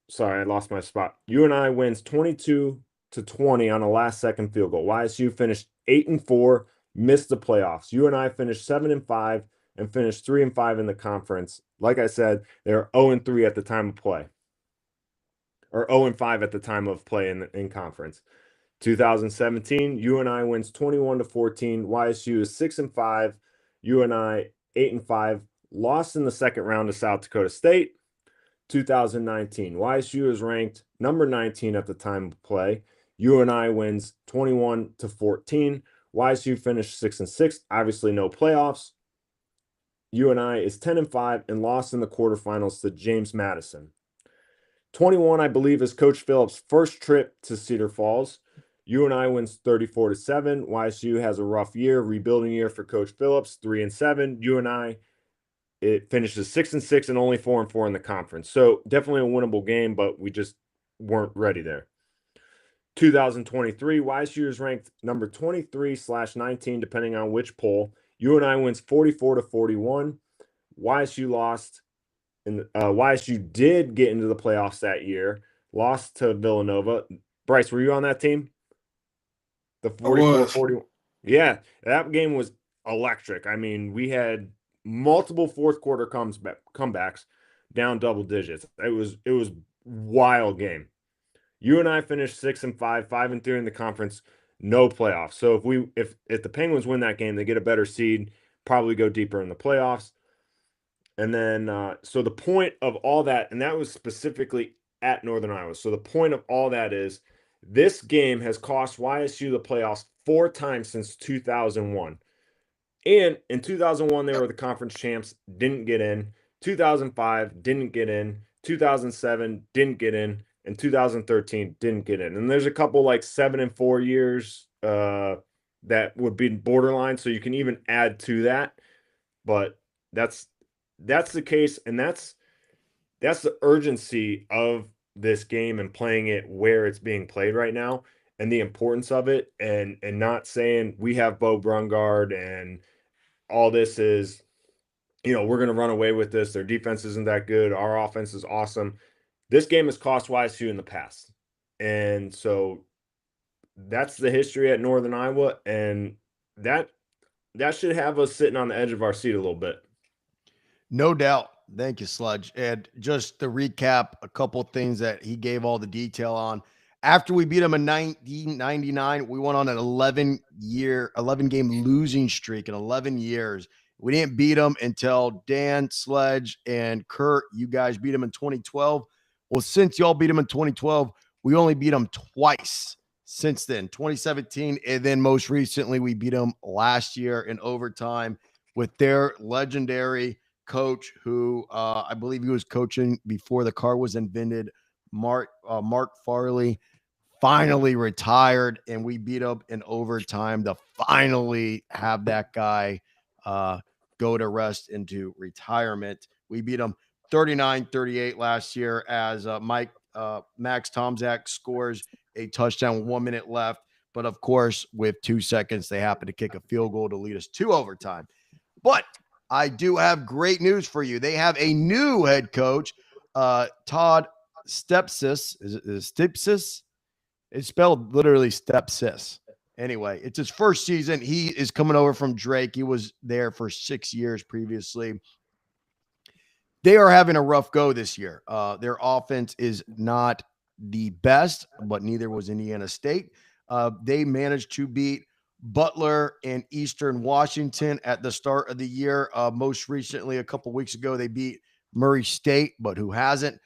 [SPEAKER 4] sorry, I lost my spot. UNI wins 22-20 on a last second field goal. YSU finished 8-4, missed the playoffs. UNI finished 7-5 and finished 3-5 in the conference. Like I said, they're 0-3 at the time of play. Or 0-5 at the time of play in conference. 2017, UNI wins 21-14. YSU is 6-5. UNI 8-5. Lost in the second round to South Dakota State. 2019, YSU is ranked number 19 at the time of play. UNI wins 21-14. YSU finished 6-6. Obviously, no playoffs. UNI is 10-5 and lost in the quarterfinals to James Madison. 21, I believe, is Coach Phillips' first trip to Cedar Falls. UNI wins 34-7. YSU has a rough year, rebuilding year for Coach Phillips, 3-7. UNI, it finishes 6-6 and only 4-4 in the conference. So definitely a winnable game, but we just weren't ready there. 2023, YSU is ranked number 23/19, depending on which poll. UNI wins 44-41. YSU lost. YSU did get into the playoffs that year, lost to Villanova. Bryce, were you on that team? The 44-41. Yeah, that game was electric. I mean, we had multiple fourth quarter comebacks down double digits. It was wild game. UNI finished 6-5, 5-3 in the conference, no playoffs. So if the Penguins win that game, they get a better seed, probably go deeper in the playoffs. And then, so the point of all that, and that was specifically at Northern Iowa. So the point of all that is this game has cost YSU the playoffs 4 times since 2001. And in 2001, they were the conference champs, didn't get in. 2005, didn't get in. 2007, didn't get in. And 2013, didn't get in. And there's a couple like 7-4 years that would be borderline. So you can even add to that. But that's the case, and that's the urgency of this game and playing it where it's being played right now, and the importance of it, and not saying we have Bo Brungard and all this is, we're going to run away with this. Their defense isn't that good. Our offense is awesome. This game has cost YSU in the past. And so that's the history at Northern Iowa. And that should have us sitting on the edge of our seat a little bit.
[SPEAKER 1] No doubt. Thank you, Sludge. And just to recap a couple of things that he gave all the detail on. After we beat him in 1999, we went on an 11 game losing streak in 11 years. We didn't beat them until Dan, Sledge, and Kurt, you guys beat them in 2012. Well, since y'all beat them in 2012, we only beat them twice since then, 2017. And then most recently, we beat them last year in overtime with their legendary coach who I believe he was coaching before the car was invented, Mark Farley, finally retired, and we beat up in overtime to finally have that guy go to rest into retirement. We beat him 39-38 last year as Max Tomczak scores a touchdown with 1 minute left. But of course, with 2 seconds, they happen to kick a field goal to lead us to overtime. But I do have great news for you. They have a new head coach, Todd Stepsis. Is it Stepsis? It's spelled literally Stepsis. Anyway, it's his first season. He is coming over from Drake. He was there for 6 years previously. They are having a rough go this year. Their offense is not the best, but neither was Indiana State. They managed to beat Butler and Eastern Washington at the start of the year. Most recently, a couple weeks ago, they beat Murray State, but who hasn't?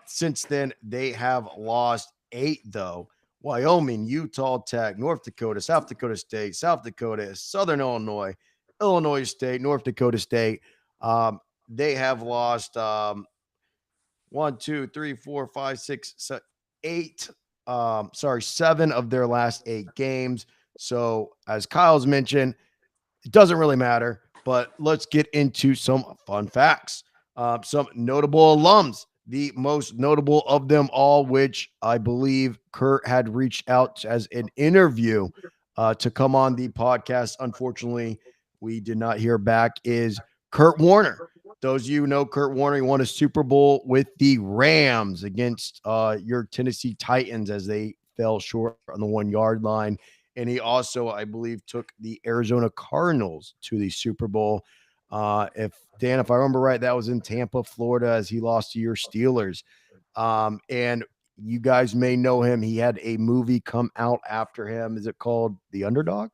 [SPEAKER 1] Since then, they have lost 8, though. Wyoming, Utah Tech, North Dakota, South Dakota State, South Dakota, Southern Illinois, Illinois State, North Dakota State. They have lost 1, 2, 3, 4, 5, 6, 8. 7 of their last 8 games. So, as Kyle's mentioned, it doesn't really matter, but let's get into some fun facts. Some notable alums, the most notable of them all, which I believe Kurt had reached out as an interview to come on the podcast. Unfortunately, we did not hear back, is Kurt Warner. Those of you who know Kurt Warner, he won a Super Bowl with the Rams against your Tennessee Titans as they fell short on the 1 yard line. And he also, I believe, took the Arizona Cardinals to the Super Bowl. If I remember right, that was in Tampa, Florida, as he lost to your Steelers. And you guys may know him. He had a movie come out after him. Is it called The Underdog?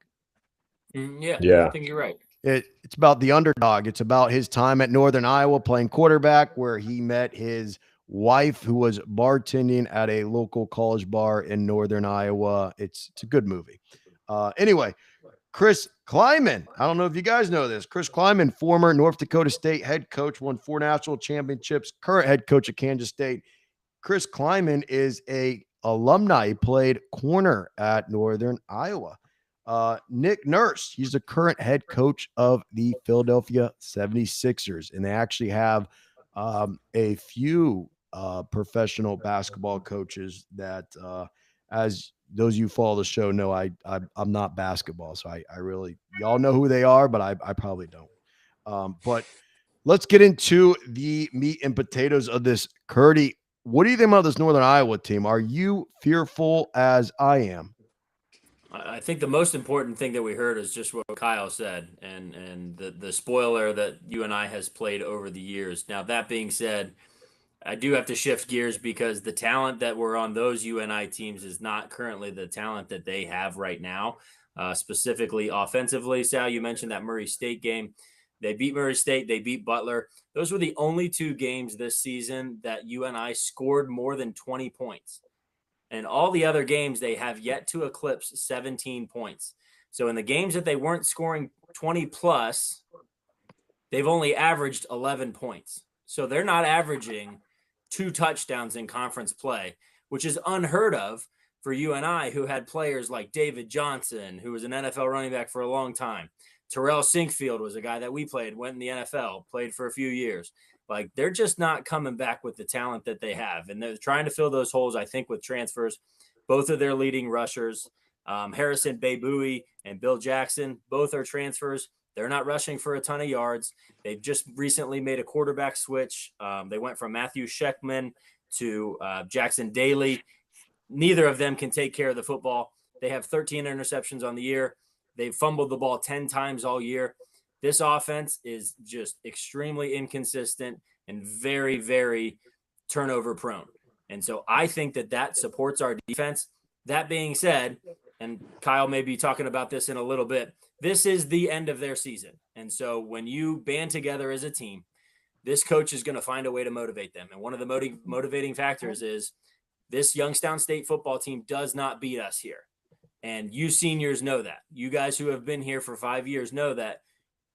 [SPEAKER 2] Yeah, I think you're right.
[SPEAKER 1] It's about the underdog. It's about his time at Northern Iowa playing quarterback, where he met his wife, who was bartending at a local college bar in Northern Iowa. It's a good movie. Anyway, Chris Kleiman. I don't know if you guys know this. Chris Kleiman, former North Dakota State head coach, won 4 national championships, current head coach at Kansas State. Chris Kleiman is a alumni. He played corner at Northern Iowa. Nick Nurse, he's the current head coach of the Philadelphia 76ers, and they actually have a few professional basketball coaches that, as those of you follow the show know, I'm not basketball, so I really, y'all know who they are, but I probably don't. But let's get into the meat and potatoes of this. Curdy, what do you think about this Northern Iowa team? Are you fearful as I am?
[SPEAKER 2] I think the most important thing that we heard is just what Kyle said, and the spoiler that UNI has played over the years. Now, that being said, I do have to shift gears because the talent that were on those UNI teams is not currently the talent that they have right now, specifically offensively. Sal, you mentioned that Murray State game. They beat Murray State. They beat Butler. Those were the only 2 games this season that UNI scored more than 20 points. And all the other games, they have yet to eclipse 17 points. So in the games that they weren't scoring 20 plus, they've only averaged 11 points. So they're not averaging 2 touchdowns in conference play, which is unheard of for you and I, who had players like David Johnson, who was an NFL running back for a long time. Terrell Sinkfield was a guy that we played, went in the NFL, played for a few years. Like, they're just not coming back with the talent that they have. And they're trying to fill those holes, I think, with transfers. Both of their leading rushers, Harrison Baboui and Bill Jackson, both are transfers. They're not rushing for a ton of yards. They've just recently made a quarterback switch. They went from Matthew Scheckman to Jackson Daly. Neither of them can take care of the football. They have 13 interceptions on the year. They've fumbled the ball 10 times all year. This offense is just extremely inconsistent and very, very turnover prone. And so I think that supports our defense. That being said, and Kyle may be talking about this in a little bit, this is the end of their season. And so when you band together as a team, this coach is going to find a way to motivate them. And one of the motivating factors is this Youngstown State football team does not beat us here. And you seniors know that. You guys who have been here for 5 years know that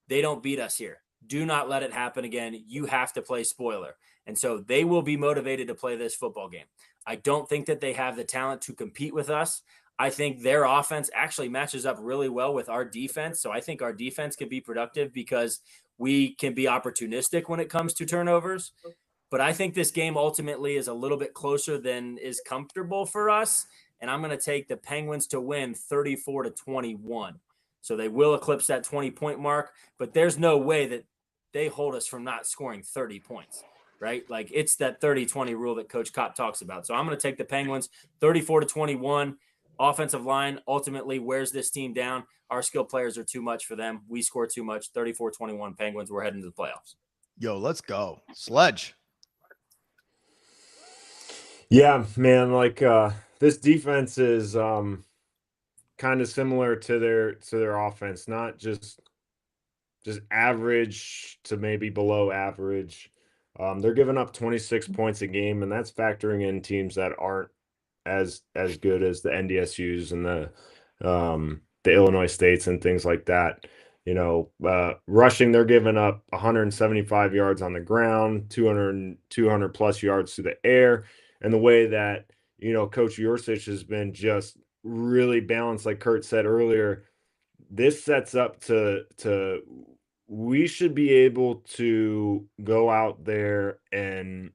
[SPEAKER 2] they don't beat us here. Do not let it happen again. You have to play spoiler. And so they will be motivated to play this football game. I don't think that they have the talent to compete with us. I think their offense actually matches up really well with our defense. So I think our defense can be productive because we can be opportunistic when it comes to turnovers. But I think this game ultimately is a little bit closer than is comfortable for us. And I'm going to take the Penguins to win 34-21. So they will eclipse that 20-point mark, but there's no way that they hold us from not scoring 30 points, right? Like, it's that 30-20 rule that Coach Kopp talks about. So I'm going to take the Penguins 34-21. Offensive line ultimately wears this team down. Our skill players are too much for them. We score too much. 34-21 Penguins. We're heading to the playoffs.
[SPEAKER 1] Yo, let's go. Sledge.
[SPEAKER 4] Yeah, man, like this defense is kind of similar to their offense, not just average to maybe below average. They're giving up 26 points a game, and that's factoring in teams that aren't as good as the NDSUs and the Illinois States and things like that. Rushing, they're giving up 175 yards on the ground, 200 plus yards through the air. And the way that, Coach Yursich has been just really balanced, like Kurt said earlier, this sets up to we should be able to go out there and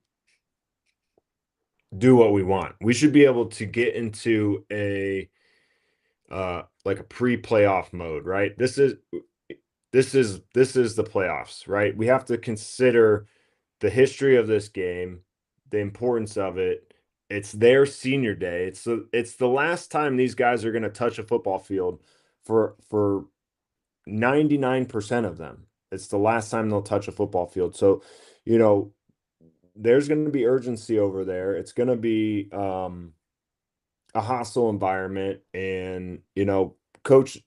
[SPEAKER 4] do what we want. We should be able to get into a like a pre-playoff mode, right? This is the playoffs, right? We have to consider the history of this game, the importance of it. It's their senior day. It's the last time these guys are going to touch a football field for 99% of them. It's the last time they'll touch a football field. So, there's going to be urgency over there. It's going to be a hostile environment, and Coach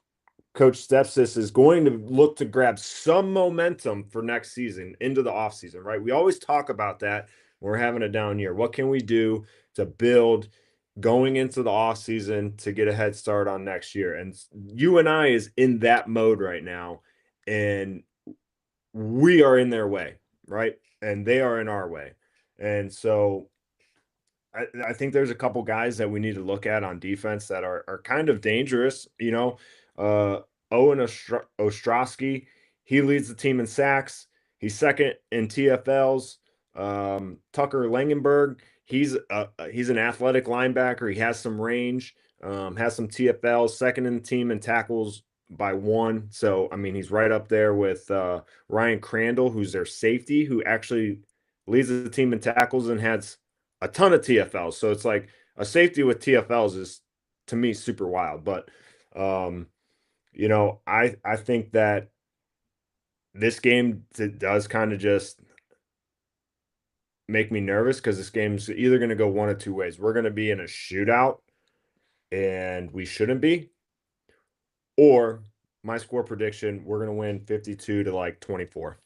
[SPEAKER 4] Stepsis is going to look to grab some momentum for next season into the offseason, right? We always talk about that when we're having a down year. What can we do to build going into the offseason to get a head start on next year? And UNI is in that mode right now, and we are in their way, right? And they are in our way. And so I think there's a couple guys that we need to look at on defense that are kind of dangerous. Owen Ostrowski, he leads the team in sacks. He's second in TFLs. Tucker Langenberg, he's an athletic linebacker. He has some range, has some TFLs, second in the team in tackles by 1. So, I mean, he's right up there with Ryan Crandall, who's their safety, who actually leads the team in tackles and has a ton of TFLs. So it's like a safety with TFLs is, to me, super wild. But, I think that this game does kind of just make me nervous because this game's either going to go one of two ways. We're going to be in a shootout, and we shouldn't be. Or my score prediction, we're going to win 52-24.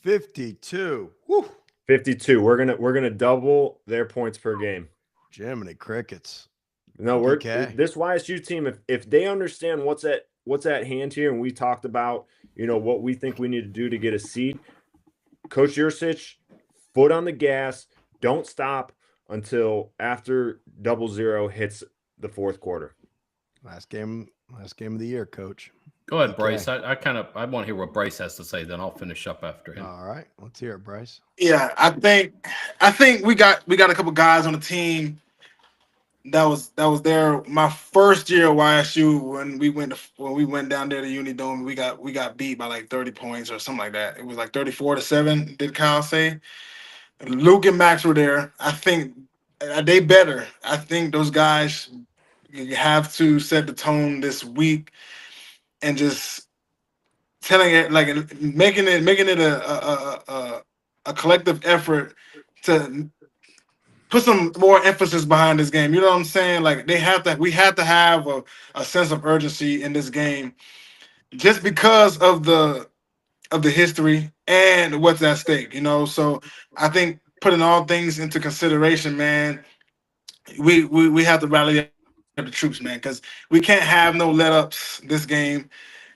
[SPEAKER 1] 52. Woo.
[SPEAKER 4] 52. We're gonna double their points per game.
[SPEAKER 1] Jiminy crickets.
[SPEAKER 4] No,
[SPEAKER 1] DK.
[SPEAKER 4] This YSU team, if they understand what's at hand here, and we talked about what we think we need to do to get a seed. Coach Yursich, foot on the gas, don't stop. until after 0-0 hits the fourth quarter.
[SPEAKER 1] Last game of the year, Coach.
[SPEAKER 5] Go ahead,
[SPEAKER 1] DK.
[SPEAKER 5] Bryce. I want to hear what Bryce has to say. Then I'll finish up after him.
[SPEAKER 1] All right, let's hear it, Bryce.
[SPEAKER 3] Yeah, I think we got a couple guys on the team that was there my first year at YSU when we went down there to Unidome. We got beat by like 30 points or something like that. It was like 34-7. Did Kyle say? Luke and Max were there. I think they better. I think those guys have to set the tone this week and just telling it like making it a collective effort to put some more emphasis behind this game. You know what I'm saying? Like we have to have a sense of urgency in this game just because of the history and what's at stake, you know. So I think putting all things into consideration, man, we have to rally up the troops, man, because we can't have no let ups this game.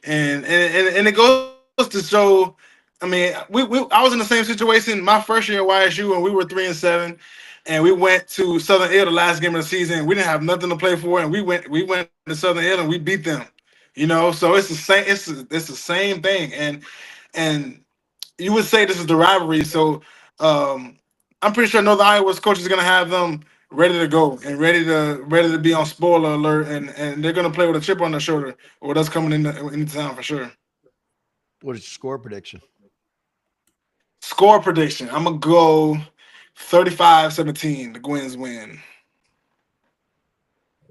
[SPEAKER 3] And it goes to show. I mean, I was in the same situation my first year at YSU when we were 3-7, and we went to Southern Hill the last game of the season. We didn't have nothing to play for, and we went to Southern Hill and we beat them. You know, so it's the same. It's the same thing, and you would say this is the rivalry. So I'm pretty sure Northern Iowa's coach is going to have them ready to go and ready to be on spoiler alert, and they're going to play with a chip on their shoulder or us coming into town for sure.
[SPEAKER 1] What is your score prediction?
[SPEAKER 3] Score prediction. I'm going to go 35-17. The Gwins win.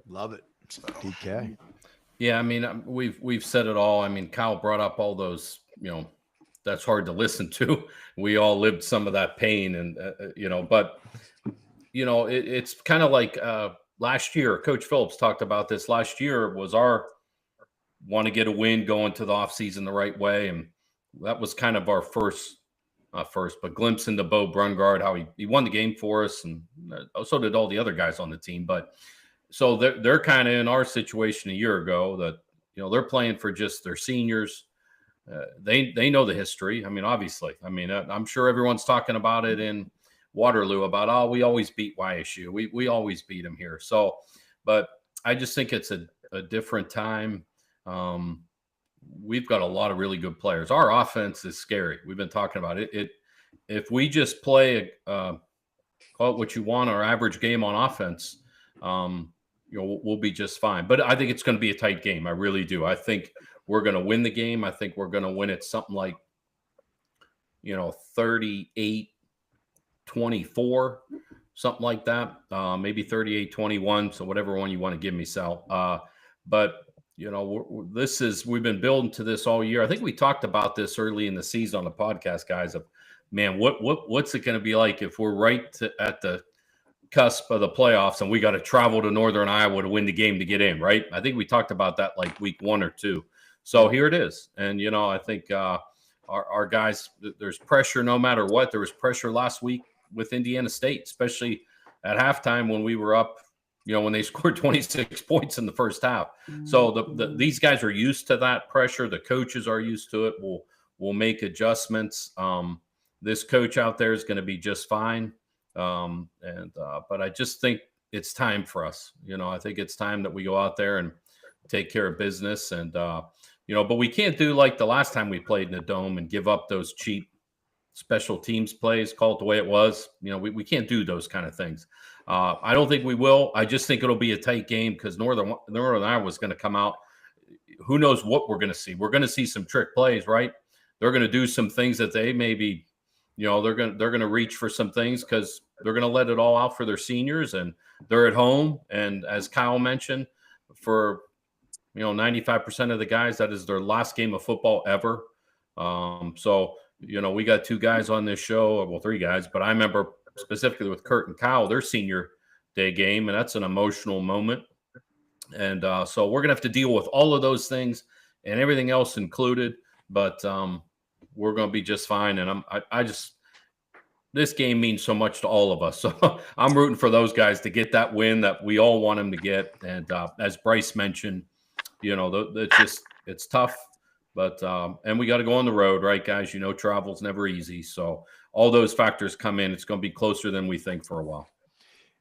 [SPEAKER 1] Love it. DK.
[SPEAKER 5] Yeah, I mean, we've said it all. I mean, Kyle brought up all those, that's hard to listen to. We all lived some of that pain, and but it's kind of like last year. Coach Phillips talked about this. Last year was our want to get a win, go into the offseason the right way, and that was kind of our first, but glimpse into Bo Brungard, how he won the game for us, and so did all the other guys on the team. But so they're kind of in our situation a year ago that they're playing for just their seniors. They know the history. I mean, obviously. I mean, I'm sure everyone's talking about it in Waterloo about, we always beat YSU. We always beat them here. So, but I just think it's a different time. We've got a lot of really good players. Our offense is scary. We've been talking about it. If we just play, call it what you want, our average game on offense, we'll be just fine. But I think it's going to be a tight game. I really do. I think we're going to win the game. I think we're going to win it something like, 38-24, something like that. Maybe 38-21. So whatever one you want to give me, Sal. But, we've been building to this all year. I think we talked about this early in the season on the podcast, guys, of, man, what's it going to be like if we're right at the cusp of the playoffs and we got to travel to Northern Iowa to win the game to get in, right? I think we talked about that like week 1 or 2. So here it is. And, I think our guys, there's pressure no matter what. There was pressure last week with Indiana State, especially at halftime when we were up, when they scored 26 points in the first half. So these guys are used to that pressure. The coaches are used to it. We'll make adjustments. This coach out there is going to be just fine. But I just think it's time for us. I think it's time that we go out there and take care of business. And, but we can't do like the last time we played in the Dome and give up those cheap special teams plays, call it the way it was. We can't do those kind of things. I don't think we will. I just think it'll be a tight game because Northern Iowa is going to come out. Who knows what we're going to see? We're going to see some trick plays, right? They're going to do some things that they maybe, they're going to reach for some things because they're going to let it all out for their seniors, and they're at home. And as Kyle mentioned, for 95% of the guys, that is their last game of football ever. So we got 2 guys on this show, well, 3 guys, but I remember specifically with Kurt and Kyle, their senior day game, and that's an emotional moment. And so we're gonna have to deal with all of those things and everything else included. But we're gonna be just fine. And I just this game means so much to all of us. So I'm rooting for those guys to get that win that we all want them to get. And as Bryce mentioned, it's tough. But and we got to go on the road, right, guys? Travel's never easy. So all those factors come in. It's going to be closer than we think for a while.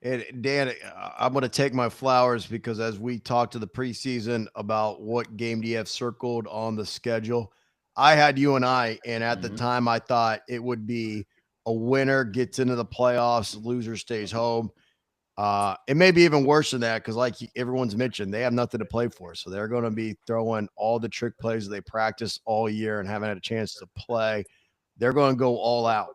[SPEAKER 1] And Dan, I'm going to take my flowers because as we talked to the preseason about what game do you have circled on the schedule, I had UNI, and at the time I thought it would be a winner gets into the playoffs, loser stays home. It may be even worse than that because, like everyone's mentioned, they have nothing to play for, so they're going to be throwing all the trick plays they practice all year and haven't had a chance to play. They're going to go all out.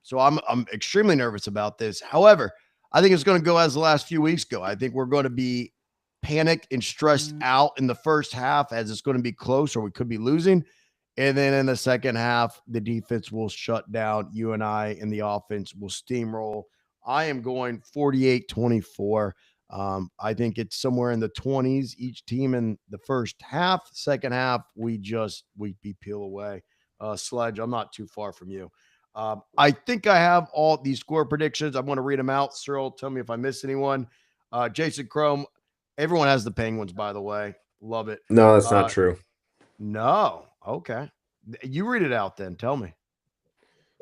[SPEAKER 1] So I'm extremely nervous about this. However, I think it's going to go as the last few weeks go. I think we're going to be panicked and stressed out in the first half as it's going to be close or we could be losing. And then in the second half, the defense will shut down UNI and the offense will steamroll. I am going 48-24. I think it's somewhere in the 20s each team in the first half. Second half, we peel away. Sledge, I'm not too far from you. I think I have all these score predictions. I'm going to read them out. Cyril, tell me if I missed anyone. Jason Chrome, everyone has the Penguins, by the way. Love it.
[SPEAKER 4] No, that's not true.
[SPEAKER 1] No. Okay. You read it out then. Tell me.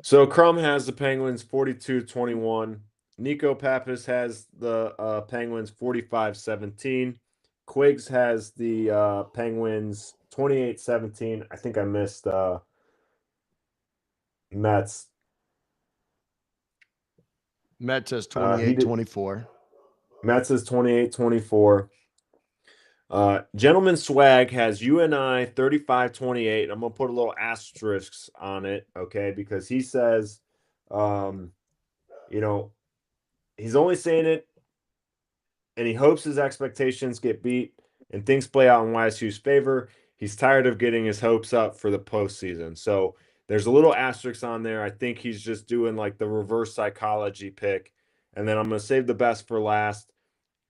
[SPEAKER 4] So Crum has the Penguins 42-21. Nico Pappas has the Penguins 45-17. Quiggs has the Penguins 28-17. I think I missed Mets.
[SPEAKER 1] Mets says 28-24.
[SPEAKER 4] Mets is 28-24. Gentleman Swag has UNI 35-28. I'm gonna put a little asterisks on it, okay, because he says, he's only saying it, and he hopes his expectations get beat and things play out in YSU's favor. He's tired of getting his hopes up for the postseason. So there's a little asterisk on there. I think he's just doing like the reverse psychology pick. And then I'm going to save the best for last.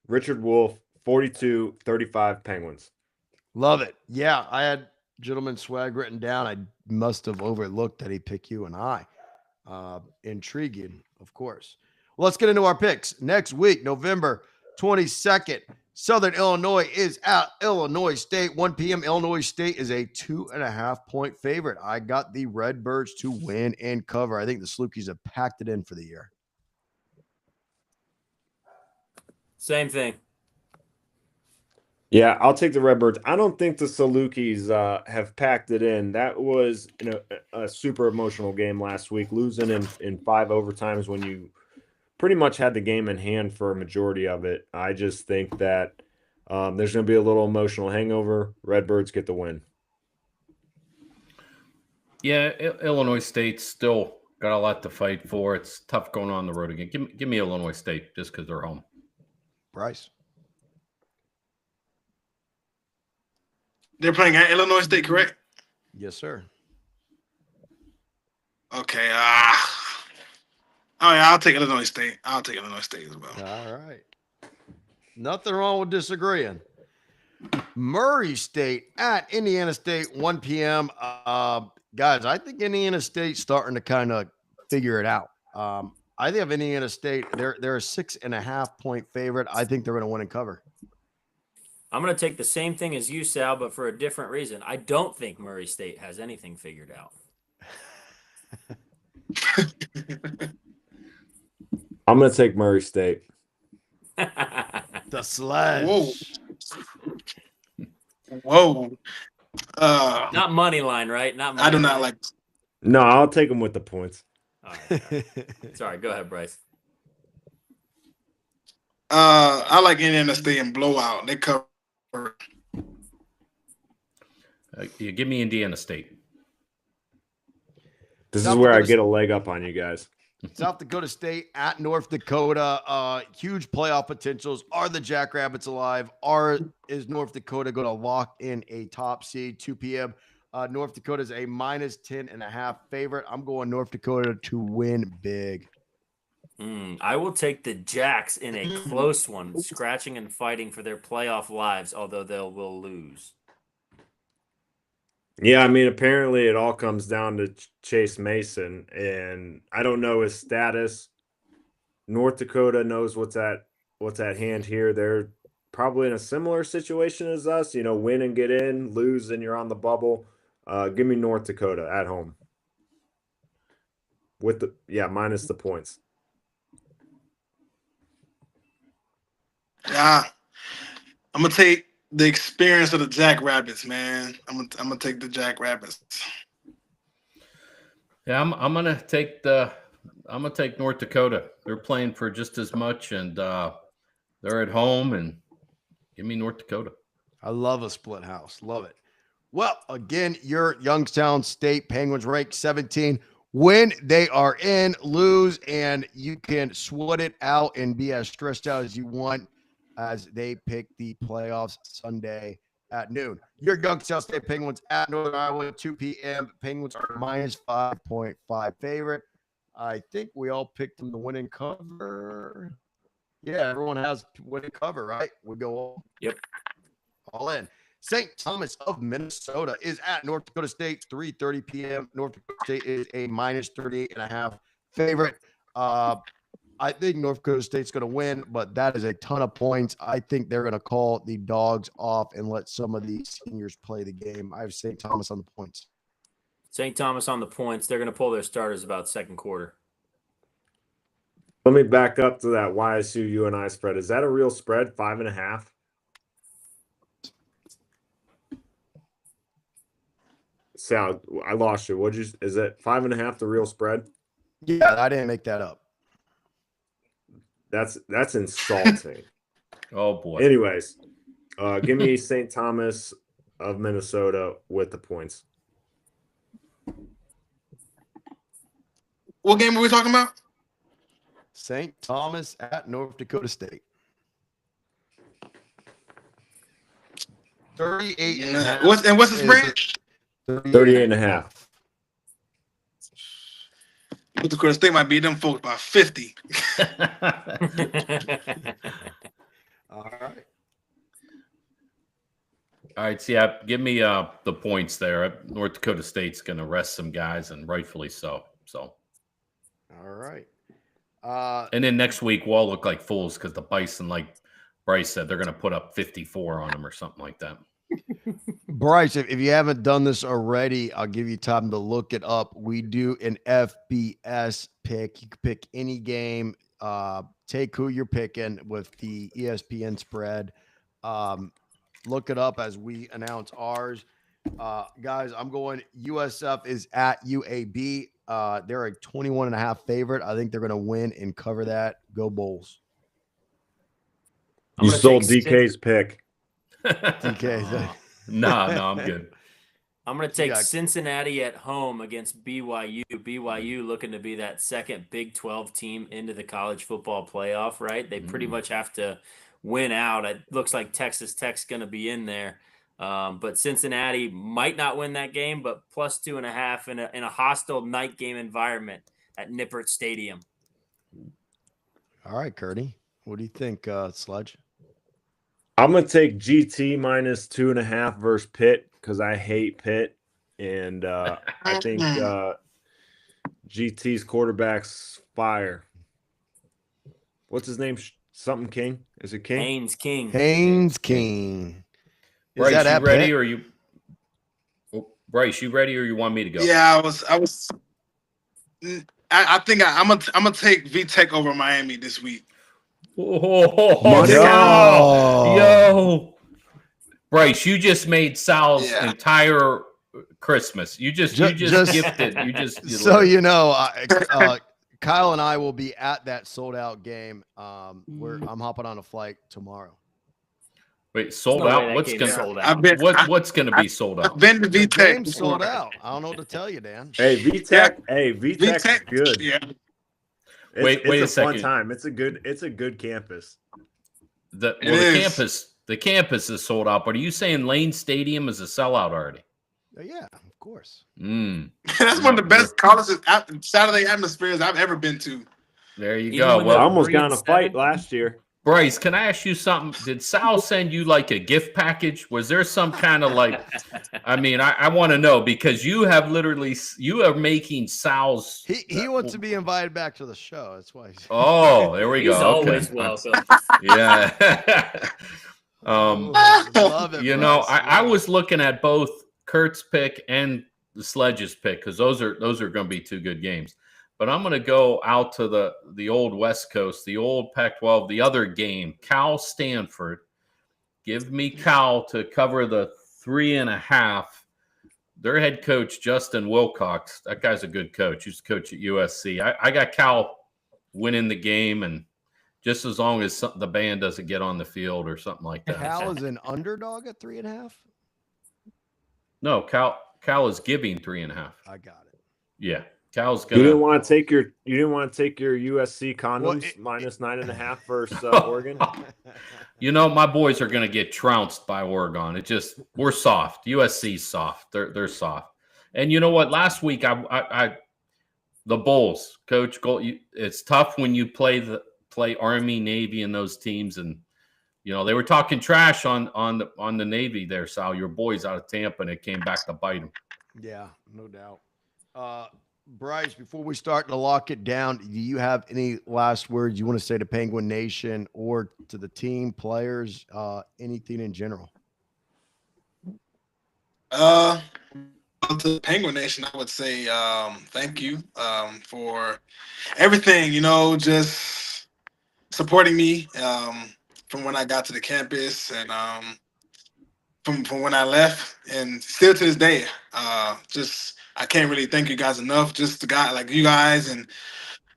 [SPEAKER 4] Richard Wolf, 42-35 Penguins.
[SPEAKER 1] Love it. Yeah, I had Gentleman Swag written down. I must have overlooked that he picked you and I. Intriguing, of course. Well, let's get into our picks. Next week, November 22nd, Southern Illinois is at Illinois State. 1 p.m. Illinois State is a 2.5-point favorite. I got the Redbirds to win and cover. I think the Salukis have packed it in for the year.
[SPEAKER 2] Same thing.
[SPEAKER 4] Yeah, I'll take the Redbirds. I don't think the Salukis have packed it in. That was a super emotional game last week, losing in 5 overtimes when you pretty much had the game in hand for a majority of it. I just think that there's going to be a little emotional hangover. Redbirds get the win.
[SPEAKER 5] Yeah, Illinois State still got a lot to fight for. It's tough going on the road again. Give me Illinois State just because they're home.
[SPEAKER 1] Bryce.
[SPEAKER 3] They're playing at Illinois State, correct?
[SPEAKER 1] Yes, sir.
[SPEAKER 3] Okay. Oh, yeah, I'll take Illinois State. I'll take Illinois State as well.
[SPEAKER 1] All right. Nothing wrong with disagreeing. Murray State at Indiana State, 1 p.m. Guys, I think Indiana State's starting to kind of figure it out. I think of Indiana State, they're a 6.5-point favorite. I think they're going to win and cover.
[SPEAKER 2] I'm going to take the same thing as you, Sal, but for a different reason. I don't think Murray State has anything figured out.
[SPEAKER 4] I'm going to take Murray State.
[SPEAKER 1] The Sledge.
[SPEAKER 3] Whoa.
[SPEAKER 2] Not money line, right? Not money
[SPEAKER 3] I do not
[SPEAKER 2] line.
[SPEAKER 3] like.
[SPEAKER 4] No, I'll take them with the points.
[SPEAKER 2] All right. Sorry, go ahead, Bryce.
[SPEAKER 3] I like Indiana State and blowout. They cover.
[SPEAKER 5] You give me Indiana State.
[SPEAKER 4] This is where I get a leg up on you guys.
[SPEAKER 1] South Dakota State at North Dakota. Huge playoff potentials. Are the Jackrabbits alive? Is North Dakota going to lock in a top seed? 2 p.m. North Dakota is a minus 10.5 favorite. I'm going North Dakota to win big.
[SPEAKER 2] I will take the Jacks in a close one, scratching and fighting for their playoff lives, although they will lose.
[SPEAKER 4] Yeah, I mean, apparently it all comes down to Chase Mason, and I don't know his status. North Dakota knows what's at hand here. They're probably in a similar situation as us. Win and get in, lose and you're on the bubble. Give me North Dakota at home. Minus the points.
[SPEAKER 3] Yeah, I'm gonna take the experience of the Jackrabbits, man. I'm gonna take the Jackrabbits.
[SPEAKER 5] Yeah, I'm gonna take North Dakota. They're playing for just as much, and they're at home. And give me North Dakota.
[SPEAKER 1] I love a split house. Love it. Well, again, your Youngstown State Penguins ranked 17. When they are in, lose, and you can sweat it out and be as stressed out as you want as they pick the playoffs Sunday at noon. Your Youngstown State Penguins at Northern Iowa at 2 p.m. Penguins are minus 5.5 favorite. I think we all picked them to win and cover. Yeah, everyone has win and cover, right? We go all in. St. Thomas of Minnesota is at North Dakota State, 3:30 p.m. North Dakota State is a minus 38.5 favorite. I think North Dakota State's going to win, but that is a ton of points. I think they're going to call the dogs off and let some of these seniors play the game. I have St. Thomas on the points.
[SPEAKER 2] St. Thomas on the points. They're going to pull their starters about second quarter.
[SPEAKER 4] Let me back up to that YSU UNI spread. Is that a real spread? 5.5? Sal, I lost you. Is it 5.5 the real spread?
[SPEAKER 1] Yeah, I didn't make that up.
[SPEAKER 4] That's insulting.
[SPEAKER 5] Oh boy.
[SPEAKER 4] Anyways, give me St. Thomas of Minnesota with the points.
[SPEAKER 3] What game are we talking about?
[SPEAKER 1] St. Thomas at North Dakota State. 38 and a half.
[SPEAKER 3] What's the spread?
[SPEAKER 4] 38.5.
[SPEAKER 3] North Dakota State might beat them folks by 50.
[SPEAKER 1] All right.
[SPEAKER 5] All right, so yeah, give me the points there. North Dakota State's going to rest some guys, and rightfully so.
[SPEAKER 1] All right.
[SPEAKER 5] And then next week, we'll all look like fools because the Bison, like Bryce said, they're going to put up 54 on them or something like that.
[SPEAKER 1] Bryce, if you haven't done this already, I'll give you time to look it up. We do an FBS pick. You can pick any game. Take who you're picking with the ESPN spread. Look it up as we announce ours. Guys, I'm going USF is at UAB. They're a 21.5 favorite. I think they're going to win and cover that. Go Bulls.
[SPEAKER 4] You sold DK's pick.
[SPEAKER 1] DK.
[SPEAKER 5] No, I'm good.
[SPEAKER 2] I'm going to take Cincinnati at home against BYU. BYU looking to be that second Big 12 team into the college football playoff, right? They pretty much have to win out. It looks like Texas Tech's going to be in there. But Cincinnati might not win that game, but plus 2.5 in a hostile night game environment at Nippert Stadium.
[SPEAKER 1] All right, Curdy. What do you think, Sludge?
[SPEAKER 4] I'm going to take GT minus 2.5 versus Pitt because I hate Pitt. And I think GT's quarterback's fire. What's his name? Something King? Is it King?
[SPEAKER 2] Haynes King.
[SPEAKER 1] Haynes King.
[SPEAKER 5] Bryce, you ready or you? Bryce, you ready or you want me to go?
[SPEAKER 3] Yeah, I think I'm gonna take VTech over Miami this week.
[SPEAKER 5] Yo, Bryce, you just made Sal's entire Christmas. You just gifted. You just
[SPEAKER 1] so you know, Kyle and I will be at that sold out game. Where I'm hopping on a flight tomorrow.
[SPEAKER 5] Wait, sold out? What's going to be sold out?
[SPEAKER 3] I've been to
[SPEAKER 1] The
[SPEAKER 3] VTech.
[SPEAKER 1] game's sold out. I don't know what to tell you, Dan.
[SPEAKER 4] Hey, VTech. Hey, VTech's
[SPEAKER 3] VTech,
[SPEAKER 4] good.
[SPEAKER 3] Yeah.
[SPEAKER 5] Wait a second.
[SPEAKER 4] Fun time. It's a good campus.
[SPEAKER 5] The campus is sold out. But are you saying Lane Stadium is a sellout already?
[SPEAKER 1] Yeah, of course.
[SPEAKER 3] That's one of the best colleges Saturday atmospheres I've ever been to.
[SPEAKER 5] There you
[SPEAKER 2] Even
[SPEAKER 5] go.
[SPEAKER 2] with
[SPEAKER 5] Well,
[SPEAKER 4] I almost got in a
[SPEAKER 2] 3-7?
[SPEAKER 4] fight last year.
[SPEAKER 5] Bryce, can I ask you something? Did Sal send you like a gift package? Was there some kind of like, I mean, I want to know because you are making Sal's.
[SPEAKER 1] He wants to be invited back to the show. That's why.
[SPEAKER 5] Oh, there we go.
[SPEAKER 2] He's always welcome.
[SPEAKER 5] Yeah.
[SPEAKER 1] Love it,
[SPEAKER 5] You know,
[SPEAKER 1] Bryce.
[SPEAKER 5] I was looking at both Kurt's pick and the Sledge's pick because those are going to be two good games. but I'm going to go out to the old West Coast, the old Pac-12, the other game, Cal Stanford. Give me Cal to cover the 3.5. Their head coach, Justin Wilcox, that guy's a good coach. He's a coach at USC. I got Cal winning the game, and just as long as the band doesn't get on the field or something like that.
[SPEAKER 1] Cal is an underdog at 3.5.
[SPEAKER 5] No, Cal is giving 3.5.
[SPEAKER 1] I got it.
[SPEAKER 5] Yeah, Cal's
[SPEAKER 4] You
[SPEAKER 5] gonna.
[SPEAKER 4] didn't want to take your USC condoms minus 9.5 versus Oregon.
[SPEAKER 5] You know, my boys are gonna get trounced by Oregon. We're soft. USC's soft. They're soft. And you know what? Last week, I the Bulls, Coach Gold. It's tough when you play Army, Navy, and those teams, and you know they were talking trash on the Navy there, Sal. Your boys out of Tampa, and it came back to bite them.
[SPEAKER 1] Yeah, no doubt. Bryce, before we start to lock it down, do you have any last words you want to say to Penguin Nation or to the team, players, anything in general?
[SPEAKER 3] To the Penguin Nation, I would say thank you for everything, just supporting me from when I got to the campus and from when I left, and still to this day. I can't really thank you guys enough. Just the guy like you guys and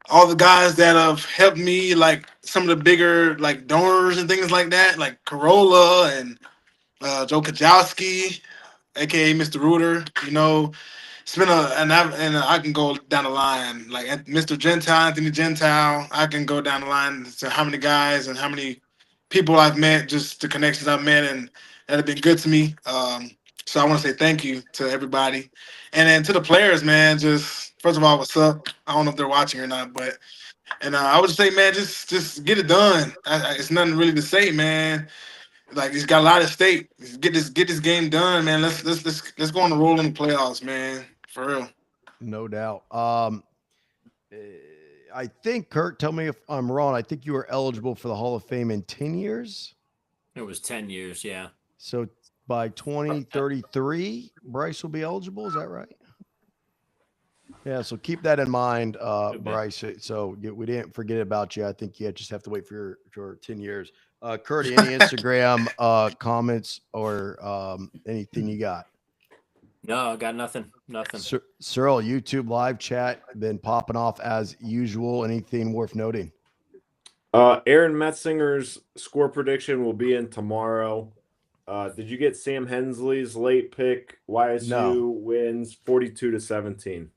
[SPEAKER 3] all the guys that have helped me, like some of the bigger like donors and things like that, like Corolla and Joe Kajowski, aka Mr. Reuter. It's been and I can go down the line like Mr. Gentile, Anthony Gentile. I can go down the line to how many guys and how many people I've met, just the connections I've met and that have been good to me. So I want to say thank you to everybody. And then to the players, man, just first of all, what's up? I don't know if they're watching or not, but I would say, man, just get it done. It's nothing really to say, man. Like it's got a lot at stake. Get this game done, man. Let's go on the roll in the playoffs, man. For real.
[SPEAKER 1] No doubt. I think, Kurt, tell me if I'm wrong. I think you were eligible for the Hall of Fame in 10 years.
[SPEAKER 2] It was 10 years, yeah.
[SPEAKER 1] So by 2033, Bryce will be eligible. Is that right? Yeah. So keep that in mind, Bryce. So we didn't forget about you. I think you just have to wait for your 10 years. Kurt, any Instagram comments or anything you got?
[SPEAKER 2] No, I got nothing.
[SPEAKER 1] Cyril, YouTube live chat been popping off as usual. Anything worth noting?
[SPEAKER 4] Aaron Metzinger's score prediction will be in tomorrow. Did you get Sam Hensley's late pick? YSU wins 42-17.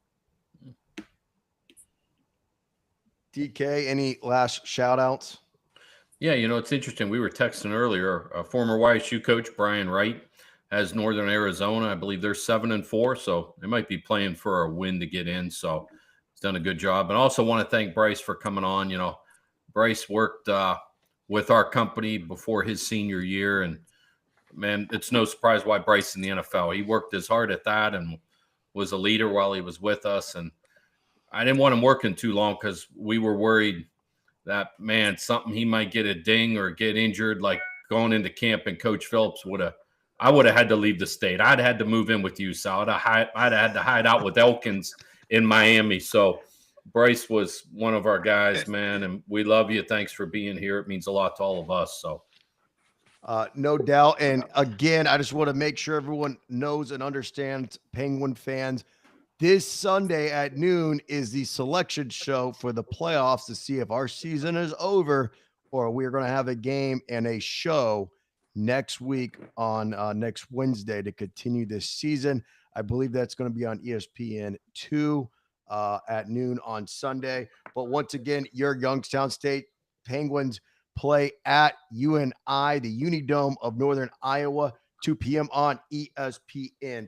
[SPEAKER 1] DK, any last shout outs?
[SPEAKER 5] Yeah, it's interesting. We were texting earlier. A former YSU coach, Brian Wright, has Northern Arizona. I believe they're 7-4, so they might be playing for a win to get in. So he's done a good job. And I also want to thank Bryce for coming on. Bryce worked with our company before his senior year, and man, it's no surprise why Bryce in the NFL. He worked as hard at that and was a leader while he was with us. And I didn't want him working too long because we were worried that, man, he might get a ding or get injured, like going into camp, and Coach Phillips I would have had to leave the state. I'd had to move in with you, Sal. I'd have had to hide out with Elkins in Miami. So Bryce was one of our guys, man, and we love you. Thanks for being here. It means a lot to all of us. So,
[SPEAKER 1] no doubt. And again, I just want to make sure everyone knows and understands, Penguin fans, this Sunday at noon is the selection show for the playoffs to see if our season is over or we're going to have a game and a show next week on next Wednesday to continue this season. I believe that's going to be on ESPN2 at noon on Sunday. But once again, your Youngstown State Penguins play at UNI, the Unidome of Northern Iowa, 2 p.m. on ESPN+.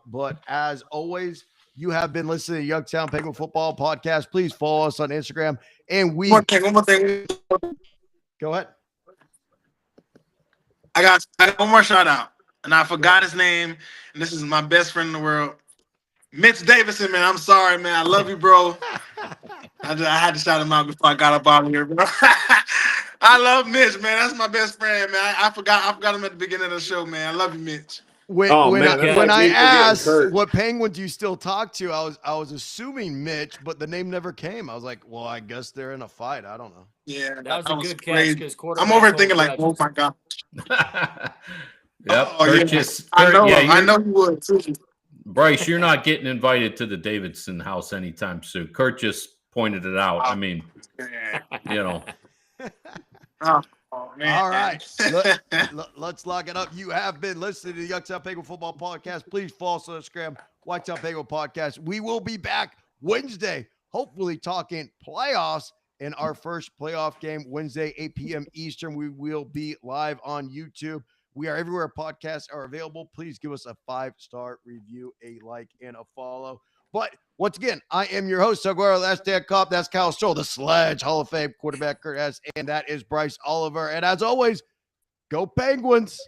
[SPEAKER 1] But as always, you have been listening to Youngstown Penguin Football Podcast. Please follow us on Instagram. And
[SPEAKER 3] One more thing.
[SPEAKER 1] Go ahead.
[SPEAKER 3] I got one more shout out, and I forgot his name. And this is my best friend in the world, Mitch Davidson. Man, I'm sorry, man. I love you, bro. I had to shout him out before I got up out of here, bro. I love Mitch, man. That's my best friend, man. I forgot him at the beginning of the show, man. I love you, Mitch.
[SPEAKER 1] When,
[SPEAKER 4] Oh,
[SPEAKER 1] when,
[SPEAKER 4] man,
[SPEAKER 1] I,
[SPEAKER 4] that's
[SPEAKER 1] when
[SPEAKER 4] like
[SPEAKER 1] I
[SPEAKER 4] me forgetting
[SPEAKER 1] asked
[SPEAKER 4] Kurt.
[SPEAKER 1] what Penguins you still talk to, I was assuming Mitch, but the name never came. I was like, well, I guess they're in a fight. I don't know.
[SPEAKER 3] Yeah,
[SPEAKER 2] That was a good catch
[SPEAKER 3] crazy.
[SPEAKER 2] because
[SPEAKER 3] I'm
[SPEAKER 2] quarterback
[SPEAKER 3] overthinking
[SPEAKER 2] hold
[SPEAKER 3] like, oh
[SPEAKER 2] grudges.
[SPEAKER 3] my god.
[SPEAKER 5] Yep.
[SPEAKER 3] Oh yeah, I
[SPEAKER 5] Kurt,
[SPEAKER 3] know.
[SPEAKER 5] yeah,
[SPEAKER 3] I know you would too.
[SPEAKER 5] Bryce, you're not getting invited to the Davidson house anytime soon. Kurt just pointed it out. I mean,
[SPEAKER 3] Yeah.
[SPEAKER 5] you know,
[SPEAKER 3] Oh man.
[SPEAKER 1] All right. Let's lock it up. You have been listening to the Youngstown Penguin Football Podcast. Please follow us on Instagram, Youngstown Penguin Podcast. We will be back Wednesday, hopefully talking playoffs in our first playoff game, Wednesday, 8 p.m. Eastern. We will be live on YouTube. We are everywhere podcasts are available. Please give us a 5-star review, a like, and a follow. But once again, I am your host, Saguaro. That's Dan Kopp. That's Kyle Stroll, the Sledge Hall of Fame quarterback, Kurt S. And that is Bryce Oliver. And as always, go Penguins.